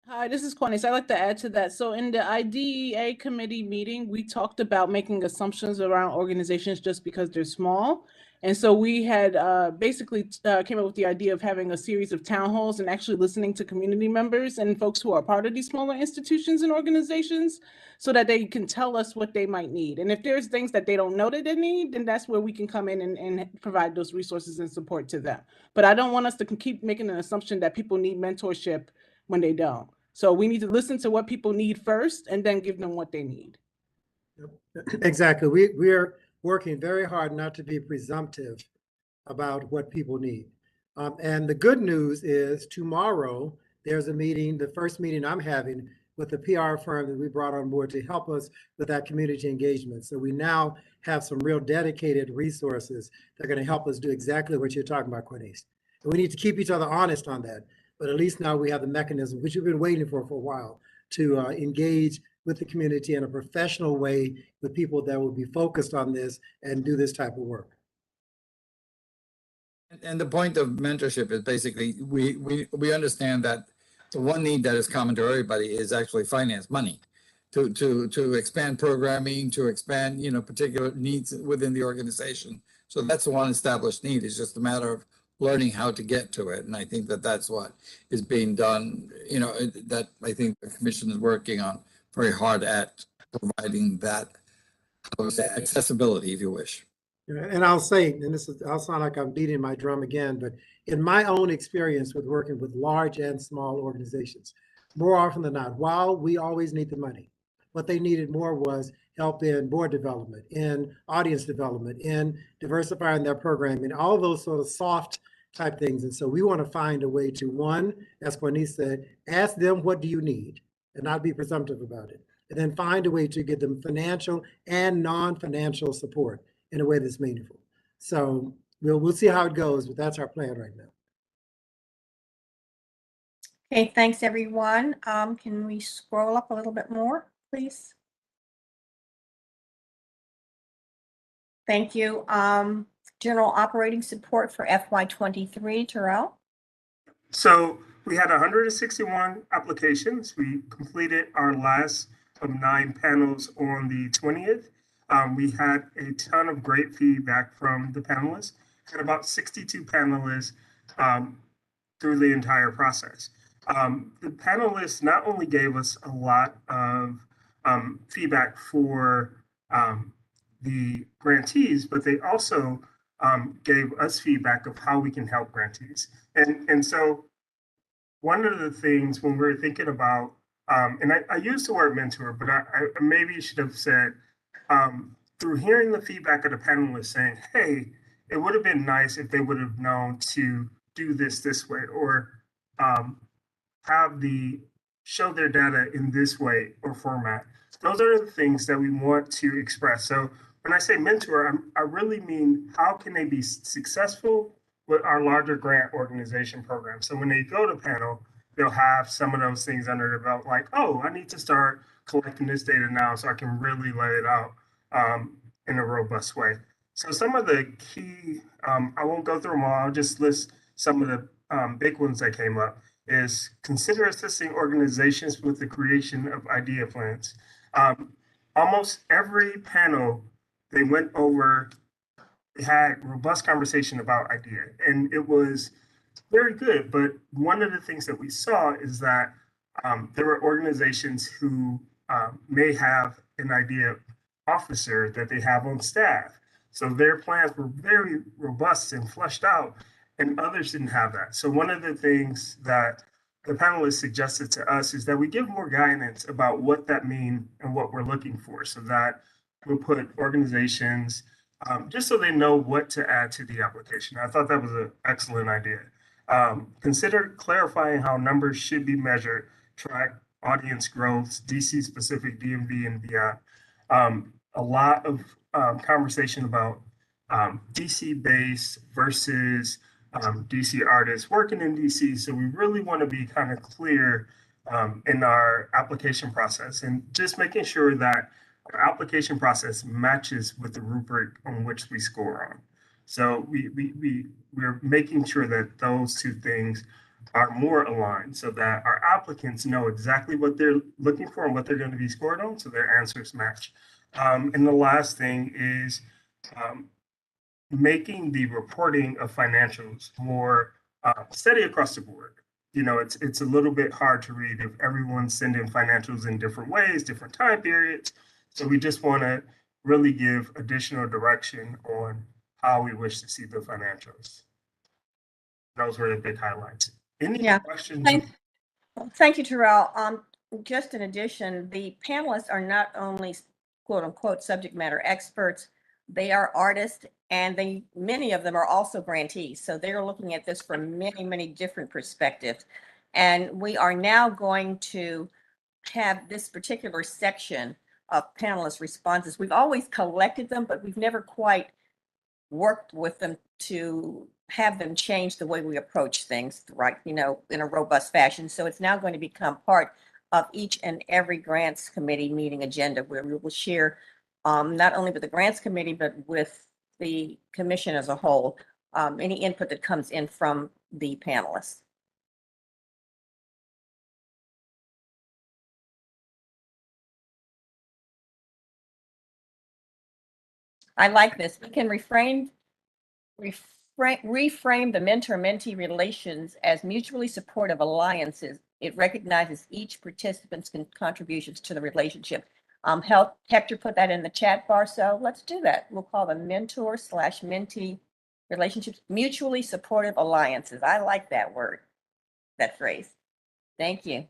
Hi, this is Connie. So I'd like to add to that. So in the IDEA committee meeting, we talked about making assumptions around organizations just because they're small. And so we had basically came up with the idea of having a series of town halls and actually listening to community members and folks who are part of these smaller institutions and organizations so that they can tell us what they might need. And if there's things that they don't know that they need, then that's where we can come in and provide those resources and support to them. But I don't want us to keep making an assumption that people need mentorship when they don't. So we need to listen to what people need first and then give them what they need. Exactly. We are working very hard not to be presumptive about what people need. And the good news is tomorrow there's a meeting, the first meeting I'm having with the PR firm that we brought on board to help us with that community engagement. So we now have some real dedicated resources that are going to help us do exactly what you're talking about, Cornice. And we need to keep each other honest on that. But at least now we have the mechanism, which we've been waiting for a while, to engage with the community in a professional way with people that will be focused on this and do this type of work. And the point of mentorship is basically we understand that the one need that is common to everybody is actually finance, money, to expand programming, to expand particular needs within the organization. So that's the one established need. It's just a matter of learning how to get to it. And I think that that's what is being done, that I think the commission is working on very hard at providing that, I would say, accessibility, if you wish. And I'll say, and I'll sound like I'm beating my drum again, but in my own experience with working with large and small organizations, more often than not, while we always need the money, what they needed more was help in board development, in audience development, in diversifying their programming, all those sort of soft type things. And so we want to find a way to, one, as Cornice said, ask them, what do you need? And not be presumptive about it. And then find a way to get them financial and non-financial support in a way that's meaningful. So we'll see how it goes, but that's our plan right now. Okay, thanks everyone. Can we scroll up a little bit more, please? Thank you. General operating support for FY23, Terrell. So we had 161 applications. We completed our last of 9 panels on the 20th. We had a ton of great feedback from the panelists. Had about 62 panelists through the entire process. The panelists not only gave us a lot of feedback for the grantees, but they also gave us feedback of how we can help grantees. And so one of the things when we're thinking about, and I use the word mentor, but I maybe should have said, through hearing the feedback of the panelists saying, hey, it would have been nice if they would have known to do this way, or have show their data in this way or format. Those are the things that we want to express. So when I say mentor, I really mean how can they be successful with our larger grant organization program. So when they go to panel, they'll have some of those things under their belt, like, oh, I need to start collecting this data now so I can really lay it out in a robust way. So some of the key, I won't go through them all, I'll just list some of the big ones that came up. Is consider assisting organizations with the creation of idea plans. Almost every panel they went over, they had robust conversation about idea, and it was very good. But one of the things that we saw is that there were organizations who may have an idea officer that they have on staff. So their plans were very robust and fleshed out, and others didn't have that. So one of the things that the panelists suggested to us is that we give more guidance about what that means and what we're looking for, so that we'll put organizations just so they know what to add to the application. I thought that was an excellent idea. Consider clarifying how numbers should be measured, track audience growth, DC specific DMV and beyond. A lot of conversation about DC based versus DC artists working in DC. So we really want to be kind of clear in our application process, and just making sure that our application process matches with the rubric on which we score on. So we're making sure that those two things are more aligned, so that our applicants know exactly what they're looking for and what they're going to be scored on, so their answers match. And the last thing is making the reporting of financials more steady across the board. You know, it's a little bit hard to read if everyone's sending financials in different ways, different time periods. So we just want to really give additional direction on how we wish to see the financials. Those were the big highlights. Any questions? Thank you, Terrell. Just in addition, the panelists are not only quote unquote subject matter experts, they are artists, and many of them are also grantees. So they're looking at this from many, many different perspectives. And we are now going to have this particular section of panelist responses. We've always collected them, but we've never quite worked with them to have them change the way we approach things, right, you know, in a robust fashion. So it's now going to become part of each and every grants committee meeting agenda, where we will share not only with the grants committee, but with the commission as a whole, any input that comes in from the panelists. I like this. We can reframe the mentor-mentee relations as mutually supportive alliances. It recognizes each participant's contributions to the relationship. Hector put that in the chat bar, so let's do that. We'll call them mentor/mentee relationships mutually supportive alliances. I like that word, that phrase. Thank you.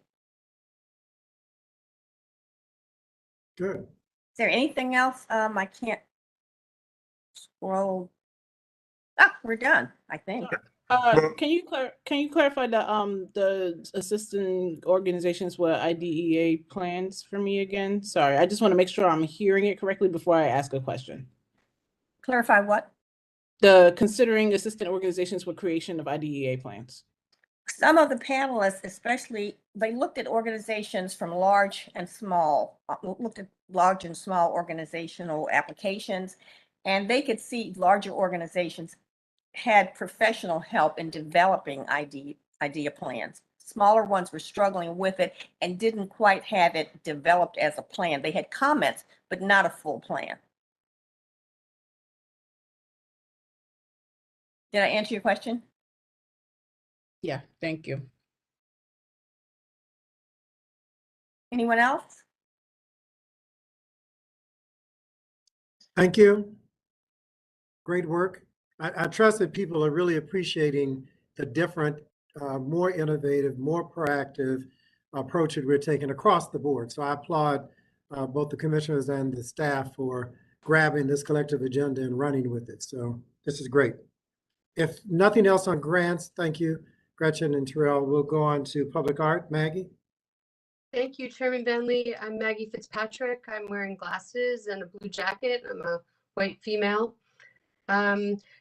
Good. Is there anything else? I can't scroll. Ah, we're done, I think. Can you clarify the assistant organizations with IDEA plans for me again? Sorry, I just want to make sure I'm hearing it correctly before I ask a question. Clarify what? The considering assistant organizations with creation of IDEA plans. Some of the panelists, especially, they looked at organizations from large and small, organizational applications, and they could see larger organizations had professional help in developing idea plans. Smaller ones were struggling with it and didn't quite have it developed as a plan. They had comments, but not a full plan. Did I answer your question? Yeah, thank you. Anyone else? Thank you. Great work. I trust that people are really appreciating the different, more innovative, more proactive approach that we're taking across the board. So I applaud both the commissioners and the staff for grabbing this collective agenda and running with it. So this is great. If nothing else on grants, thank you, Gretchen and Terrell. We'll go on to public art. Maggie? Thank you, Chairman Bentley. I'm Maggie Fitzpatrick. I'm wearing glasses and a blue jacket. I'm a white female.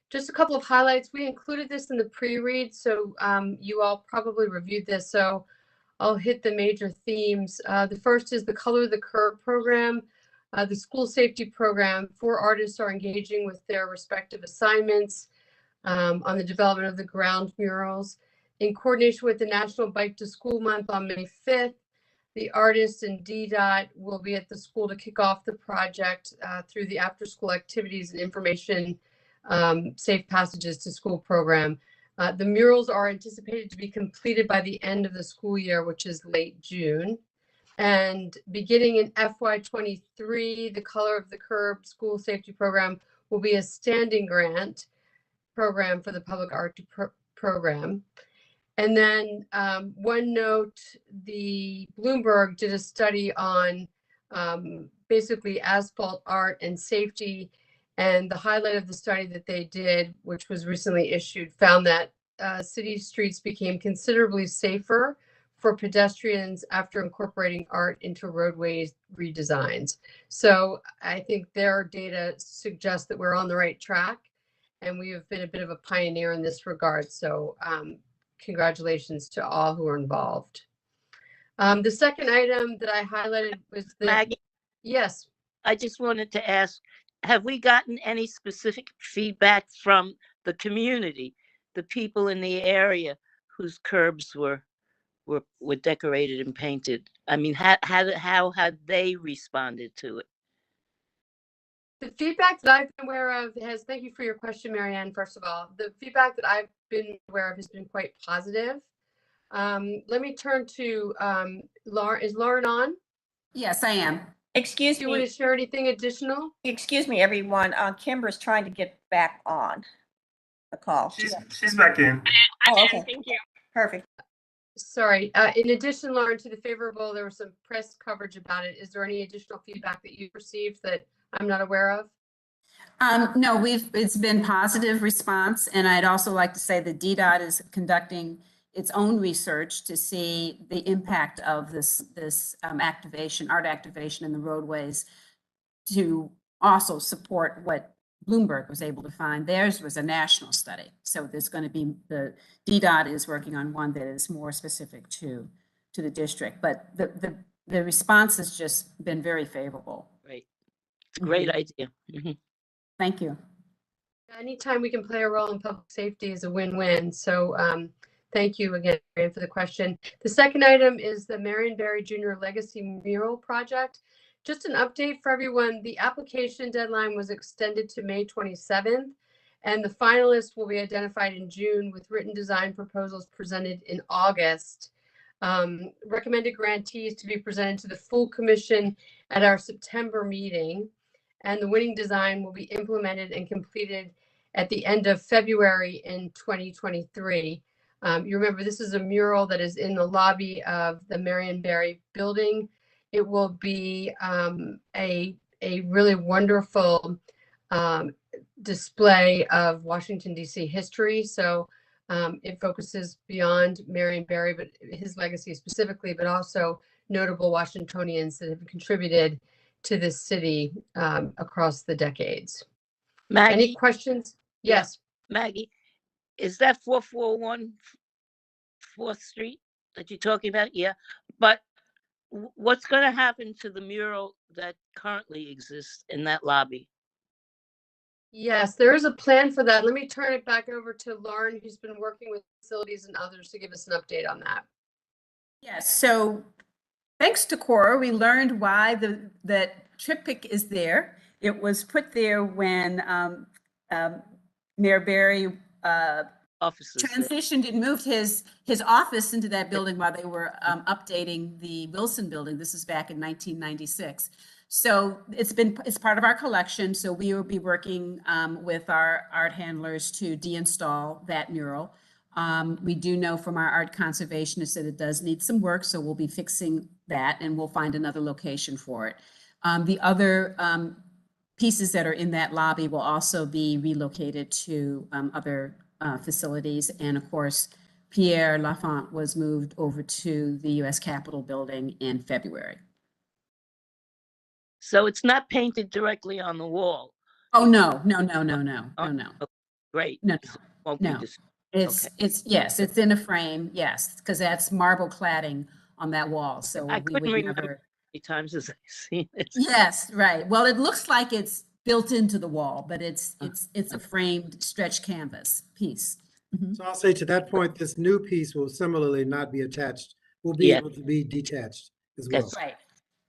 Just a couple of highlights. We included this in the pre-read, so you all probably reviewed this. So I'll hit the major themes. The first is the Color the Curb program. The school safety program. 4 artists are engaging with their respective assignments on the development of the ground murals. In coordination with the National Bike to School Month on May 5th, the artists and DDOT will be at the school to kick off the project through the after-school activities and information safe passages to school program. The murals are anticipated to be completed by the end of the school year, which is late June. And beginning in FY23, the Color of the Curb school safety program will be a standing grant program for the public art program. And then one note, the Bloomberg did a study on basically asphalt art and safety. And the highlight of the study that they did, which was recently issued, found that city streets became considerably safer for pedestrians after incorporating art into roadways redesigns. So I think their data suggests that we're on the right track, and we have been a bit of a pioneer in this regard. So congratulations to all who are involved. The second item that I highlighted was the— Maggie? Yes. I just wanted to ask, have we gotten any specific feedback from the community, the people in the area whose curbs were decorated and painted? I mean, how had they responded to it? The feedback that I've been aware of has— thank you for your question, Marianne, first of all. The feedback that I've been aware of has been quite positive. Let me turn to Lauren. Is Lauren on? Yes, I am. Excuse Do you me. want to share anything additional? Excuse me, everyone. Kimber's trying to get back on the call. She's back in. Oh, okay. Thank you. Perfect. Sorry. In addition, Lauren, to the favorable, there was some press coverage about it. Is there any additional feedback that you've received that I'm not aware of? No, it's been positive response. And I'd also like to say that DDOT is conducting its own research to see the impact of this activation, art activation in the roadways, to also support what Bloomberg was able to find. Theirs was a national study. So there's going to be, the DDOT is working on one that is more specific to the district. But the response has just been very favorable. Great. It's a great idea. Thank you. Anytime we can play a role in public safety is a win-win. So thank you again, Marion, for the question. The second item is the Marion Barry Jr. Legacy Mural Project. Just an update for everyone. The application deadline was extended to May 27th, and the finalists will be identified in June with written design proposals presented in August. Recommended grantees to be presented to the full commission at our September meeting, and the winning design will be implemented and completed at the end of February in 2023. You remember, this is a mural that is in the lobby of the Marion Barry building. It will be a really wonderful display of Washington, D.C. history. So it focuses beyond Marion Barry, but his legacy specifically, but also notable Washingtonians that have contributed to this city across the decades. Maggie? Any questions? Yes. Maggie, is that 441 4th Street that you're talking about? Yeah. But what's going to happen to the mural that currently exists in that lobby? Yes, there is a plan for that. Let me turn it back over to Lauren, who's been working with facilities and others to give us an update on that. Yes, so thanks to Cora, we learned why that triptych is there. It was put there when Mayor Barry transitioned and moved his office into that building while they were updating the Wilson building. This is back in 1996. So it's part of our collection. So we will be working with our art handlers to deinstall that mural. We do know from our art conservationists that it does need some work, so we'll be fixing that and we'll find another location for it. The other pieces that are in that lobby will also be relocated to other facilities. And of course, Pierre Lafont was moved over to the U.S. Capitol building in February. So it's not painted directly on the wall. Oh, no. Great. No, So it won't be no. dis- Yes, it's in a frame, yes, because that's marble cladding on that wall, so I we couldn't would remember how never. many times as I've seen it. Yes, right. Well, it looks like it's built into the wall, but it's a framed stretch canvas piece. Mhm. So I'll say to that point, this new piece will similarly not be attached, will be Yeah. able to be detached as well. That's Right.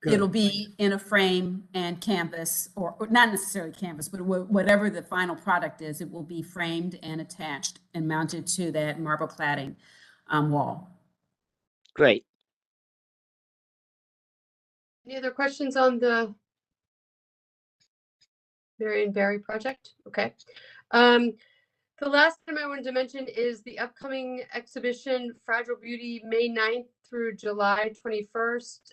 Good. It'll be in a frame and canvas, or not necessarily canvas, but whatever the final product is, it will be framed and attached and mounted to that marble cladding wall. Great. Any other questions on the Marion Berry project? Okay. The last thing I wanted to mention is the upcoming exhibition Fragile Beauty, May 9th through July 21st.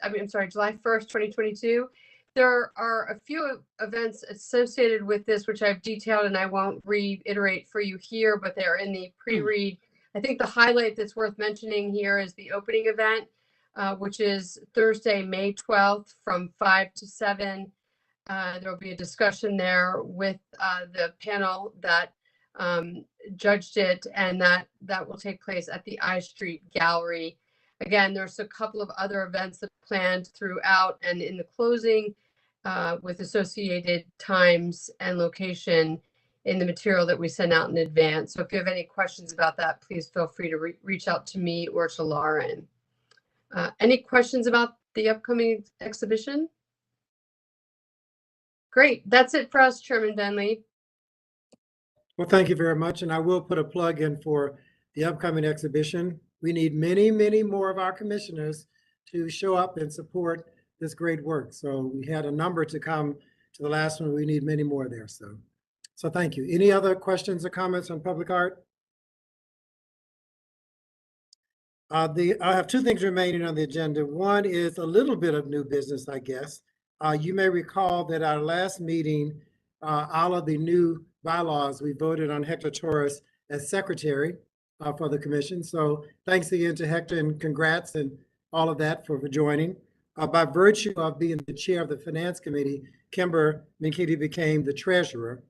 July 1st, 2022. There are a few events associated with this, which I've detailed and I won't reiterate for you here, but they're in the pre-read. I think the highlight that's worth mentioning here is the opening event, which is Thursday, May 12th from 5 to 7. There will be a discussion there with the panel that judged it, and that will take place at the I Street Gallery. Again, there's a couple of other events that are planned throughout and in the closing with associated times and location in the material that we send out in advance. So if you have any questions about that, please feel free to reach out to me or to Lauren. Any questions about the upcoming exhibition? Great. That's it for us, Chairman Bentley. Well, thank you very much. And I will put a plug in for the upcoming exhibition. We need many, many more of our commissioners to show up and support this great work. So we had a number to come to the last one. We need many more there. So thank you. Any other questions or comments on public art? I have two things remaining on the agenda. One is a little bit of new business, I guess. You may recall that our last meeting, all of the new bylaws, we voted on Hector Torres as secretary for the commission. So thanks again to Hector and congrats and all of that for joining. By virtue of being the chair of the finance committee, Kimber McKinney became the treasurer.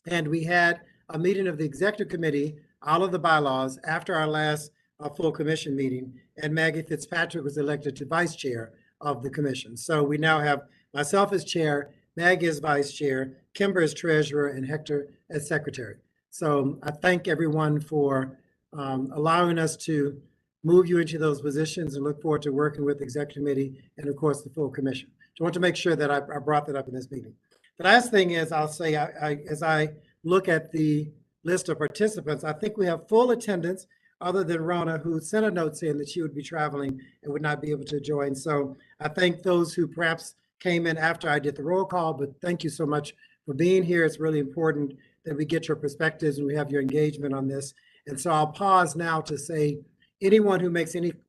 And we had a meeting of the executive committee, all of the bylaws after our last full commission meeting, and Maggie Fitzpatrick was elected to vice chair of the commission. So we now have myself as chair, Maggie as vice chair, Kimber as treasurer, and Hector as secretary. So I thank everyone for allowing us to move you into those positions and look forward to working with the executive committee and of course the full commission. So I want to make sure that I brought that up in this meeting. The last thing is I'll say, as I look at the list of participants, I think we have full attendance other than Rona, who sent a note saying that she would be traveling and would not be able to join. So I thank those who perhaps came in after I did the roll call, but thank you so much for being here. It's really important that we get your perspectives and we have your engagement on this. And so I'll pause now to say, anyone who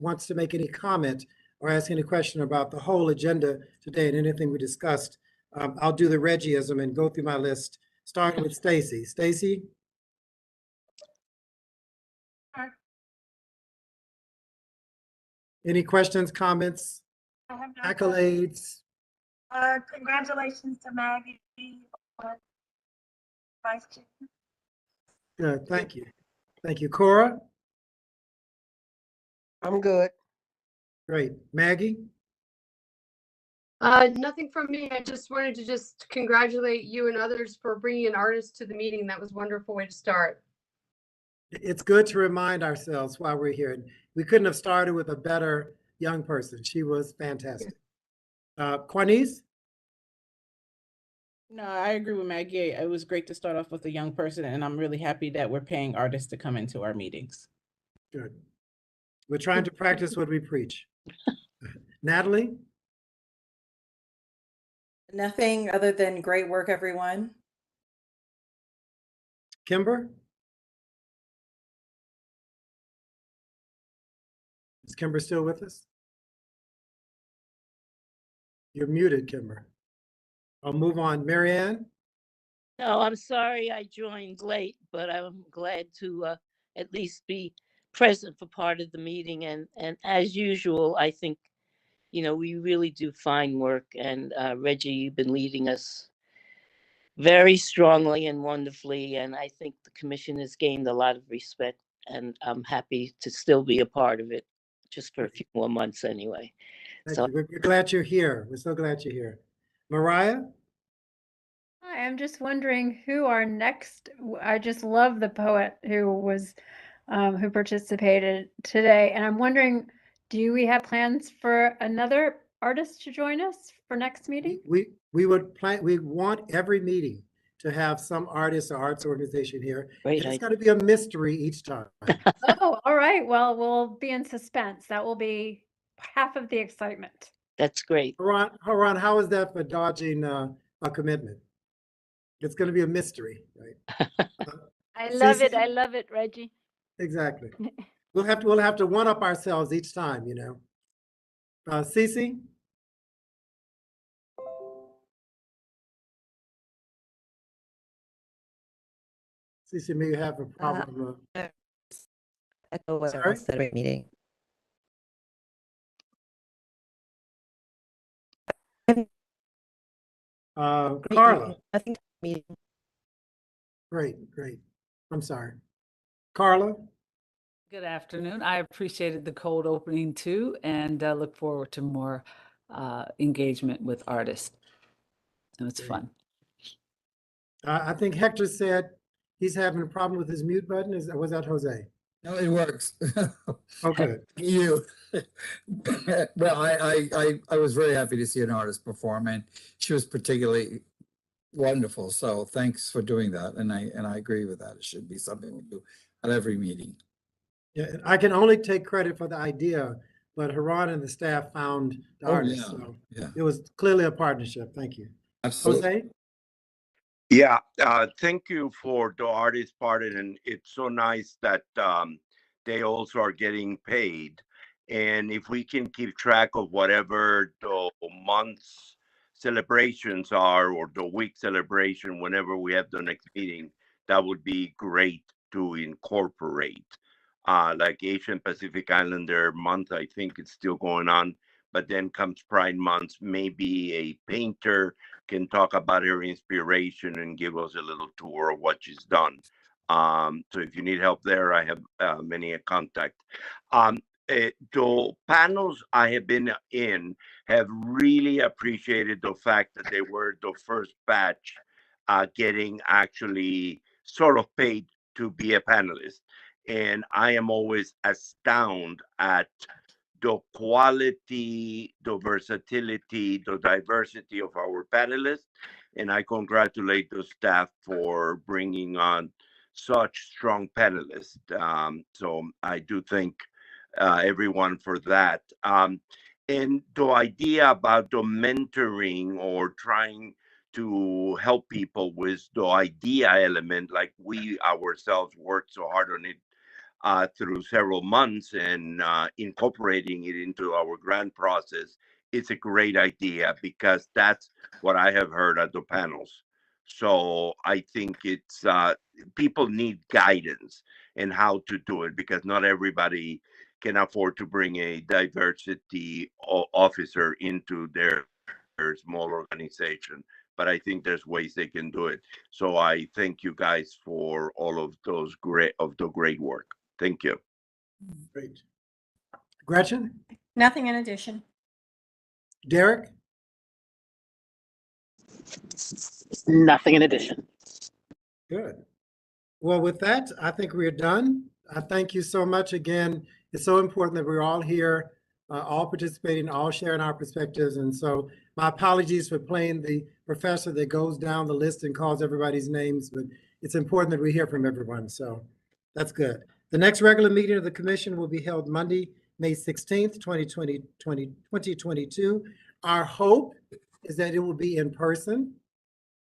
wants to make any comment or ask any question about the whole agenda today and anything we discussed, I'll do the Reggieism and go through my list, starting with Stacy. Stacy? Any questions, comments, I have no accolades? Congratulations to Maggie, Vice Chair. Good, thank you. Thank you. Cora? I'm good. Great. Maggie? Nothing from me. I just wanted to congratulate you and others for bringing an artist to the meeting. That was a wonderful way to start. It's good to remind ourselves while we're here. We couldn't have started with a better young person. She was fantastic. Quanice? No, I agree with Maggie. It was great to start off with a young person, and I'm really happy that we're paying artists to come into our meetings. Good. We're trying to practice what we preach. Natalie? Nothing other than great work, everyone. Kimber? Is Kimber still with us? You're muted, Kimber. I'll move on. Marianne? No, I'm sorry I joined late, but I'm glad to at least be present for part of the meeting. And as usual, I think, we really do fine work. And Reggie, you've been leading us very strongly and wonderfully. And I think the commission has gained a lot of respect. And I'm happy to still be a part of it, just for a few more months anyway. Thank So you. We're glad you're here. We're so glad you're here. Mariah? Hi, I'm just wondering who our next. I just love the poet who participated today, and I'm wondering, do we have plans for another artist to join us for next meeting? We would plan. We want every meeting to have some artist or arts organization here. Great And it's idea. going to be a mystery each time. Oh, all right. Well, we'll be in suspense. That will be half of the excitement. That's great. Haran, how is that for dodging a commitment? It's going to be a mystery, right? I love it. Cece? I love it, Reggie. Exactly. We'll have to one up ourselves each time, Cece? Cece, may you have a problem. Echo what Sorry? else said at meeting. Carla. I think meeting. Great. I'm sorry. Carla? Good afternoon. I appreciated the cold opening too, and look forward to more engagement with artists. It was fun. I think Hector said he's having a problem with his mute button. Was that Jose? No, it works. Oh, good. You. Well, I was very happy to see an artist perform, and she was particularly wonderful. So thanks for doing that. And I agree with that. It should be something we do at every meeting. Yeah, I can only take credit for the idea, but Haran and the staff found the artist. Yeah, So yeah. it was clearly a partnership. Thank you. Absolutely. Jose? Yeah, thank you for the artist part, and it's so nice that they also are getting paid. And if we can keep track of whatever the month's celebrations are or the week celebration, whenever we have the next meeting, that would be great to incorporate. Like Asian Pacific Islander month, I think it's still going on. But then comes Pride Month, maybe a painter can talk about her inspiration and give us a little tour of what she's done. So if you need help there, I have many a contact. The panels I have been in have really appreciated the fact that they were the first batch getting actually sort of paid to be a panelist. And I am always astounded at the quality, the versatility, the diversity of our panelists. And I congratulate the staff for bringing on such strong panelists. So I do thank everyone for that. And the idea about the mentoring or trying to help people with the idea element, like we ourselves worked so hard on it through several months and incorporating it into our grant process, it's a great idea because that's what I have heard at the panels. So I think it's people need guidance in how to do it because not everybody can afford to bring a diversity officer into their small organization. But I think there's ways they can do it. So I thank you guys for all of those great work. Thank you. Great. Gretchen? Nothing in addition. Derek? Nothing in addition. Good. Well, with that, I think we're done. I thank you so much again. It's so important that we're all here, all participating, all sharing our perspectives. And so my apologies for playing the professor that goes down the list and calls everybody's names, but it's important that we hear from everyone. So that's good. The next regular meeting of the commission will be held Monday, May 16th, 2022. Our hope is that it will be in person.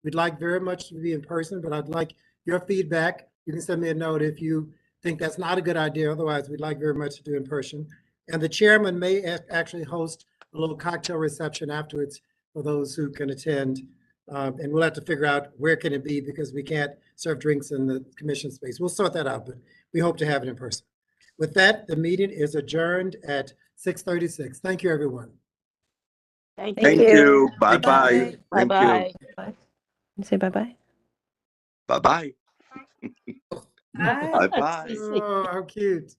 We'd like very much to be in person, but I'd like your feedback. You can send me a note if you think that's not a good idea. Otherwise, we'd like very much to do in person. And the chairman may actually host a little cocktail reception afterwards for those who can attend And we'll have to figure out where can it be because we can't serve drinks in the commission space. We'll sort that out, but we hope to have it in person. With that, the meeting is adjourned at 6:36. Thank you, everyone. Thank Thank you. you. Bye-bye. Bye Thank you. bye. Say bye-bye. Bye-bye. Hi. Bye-bye. Oh, how cute.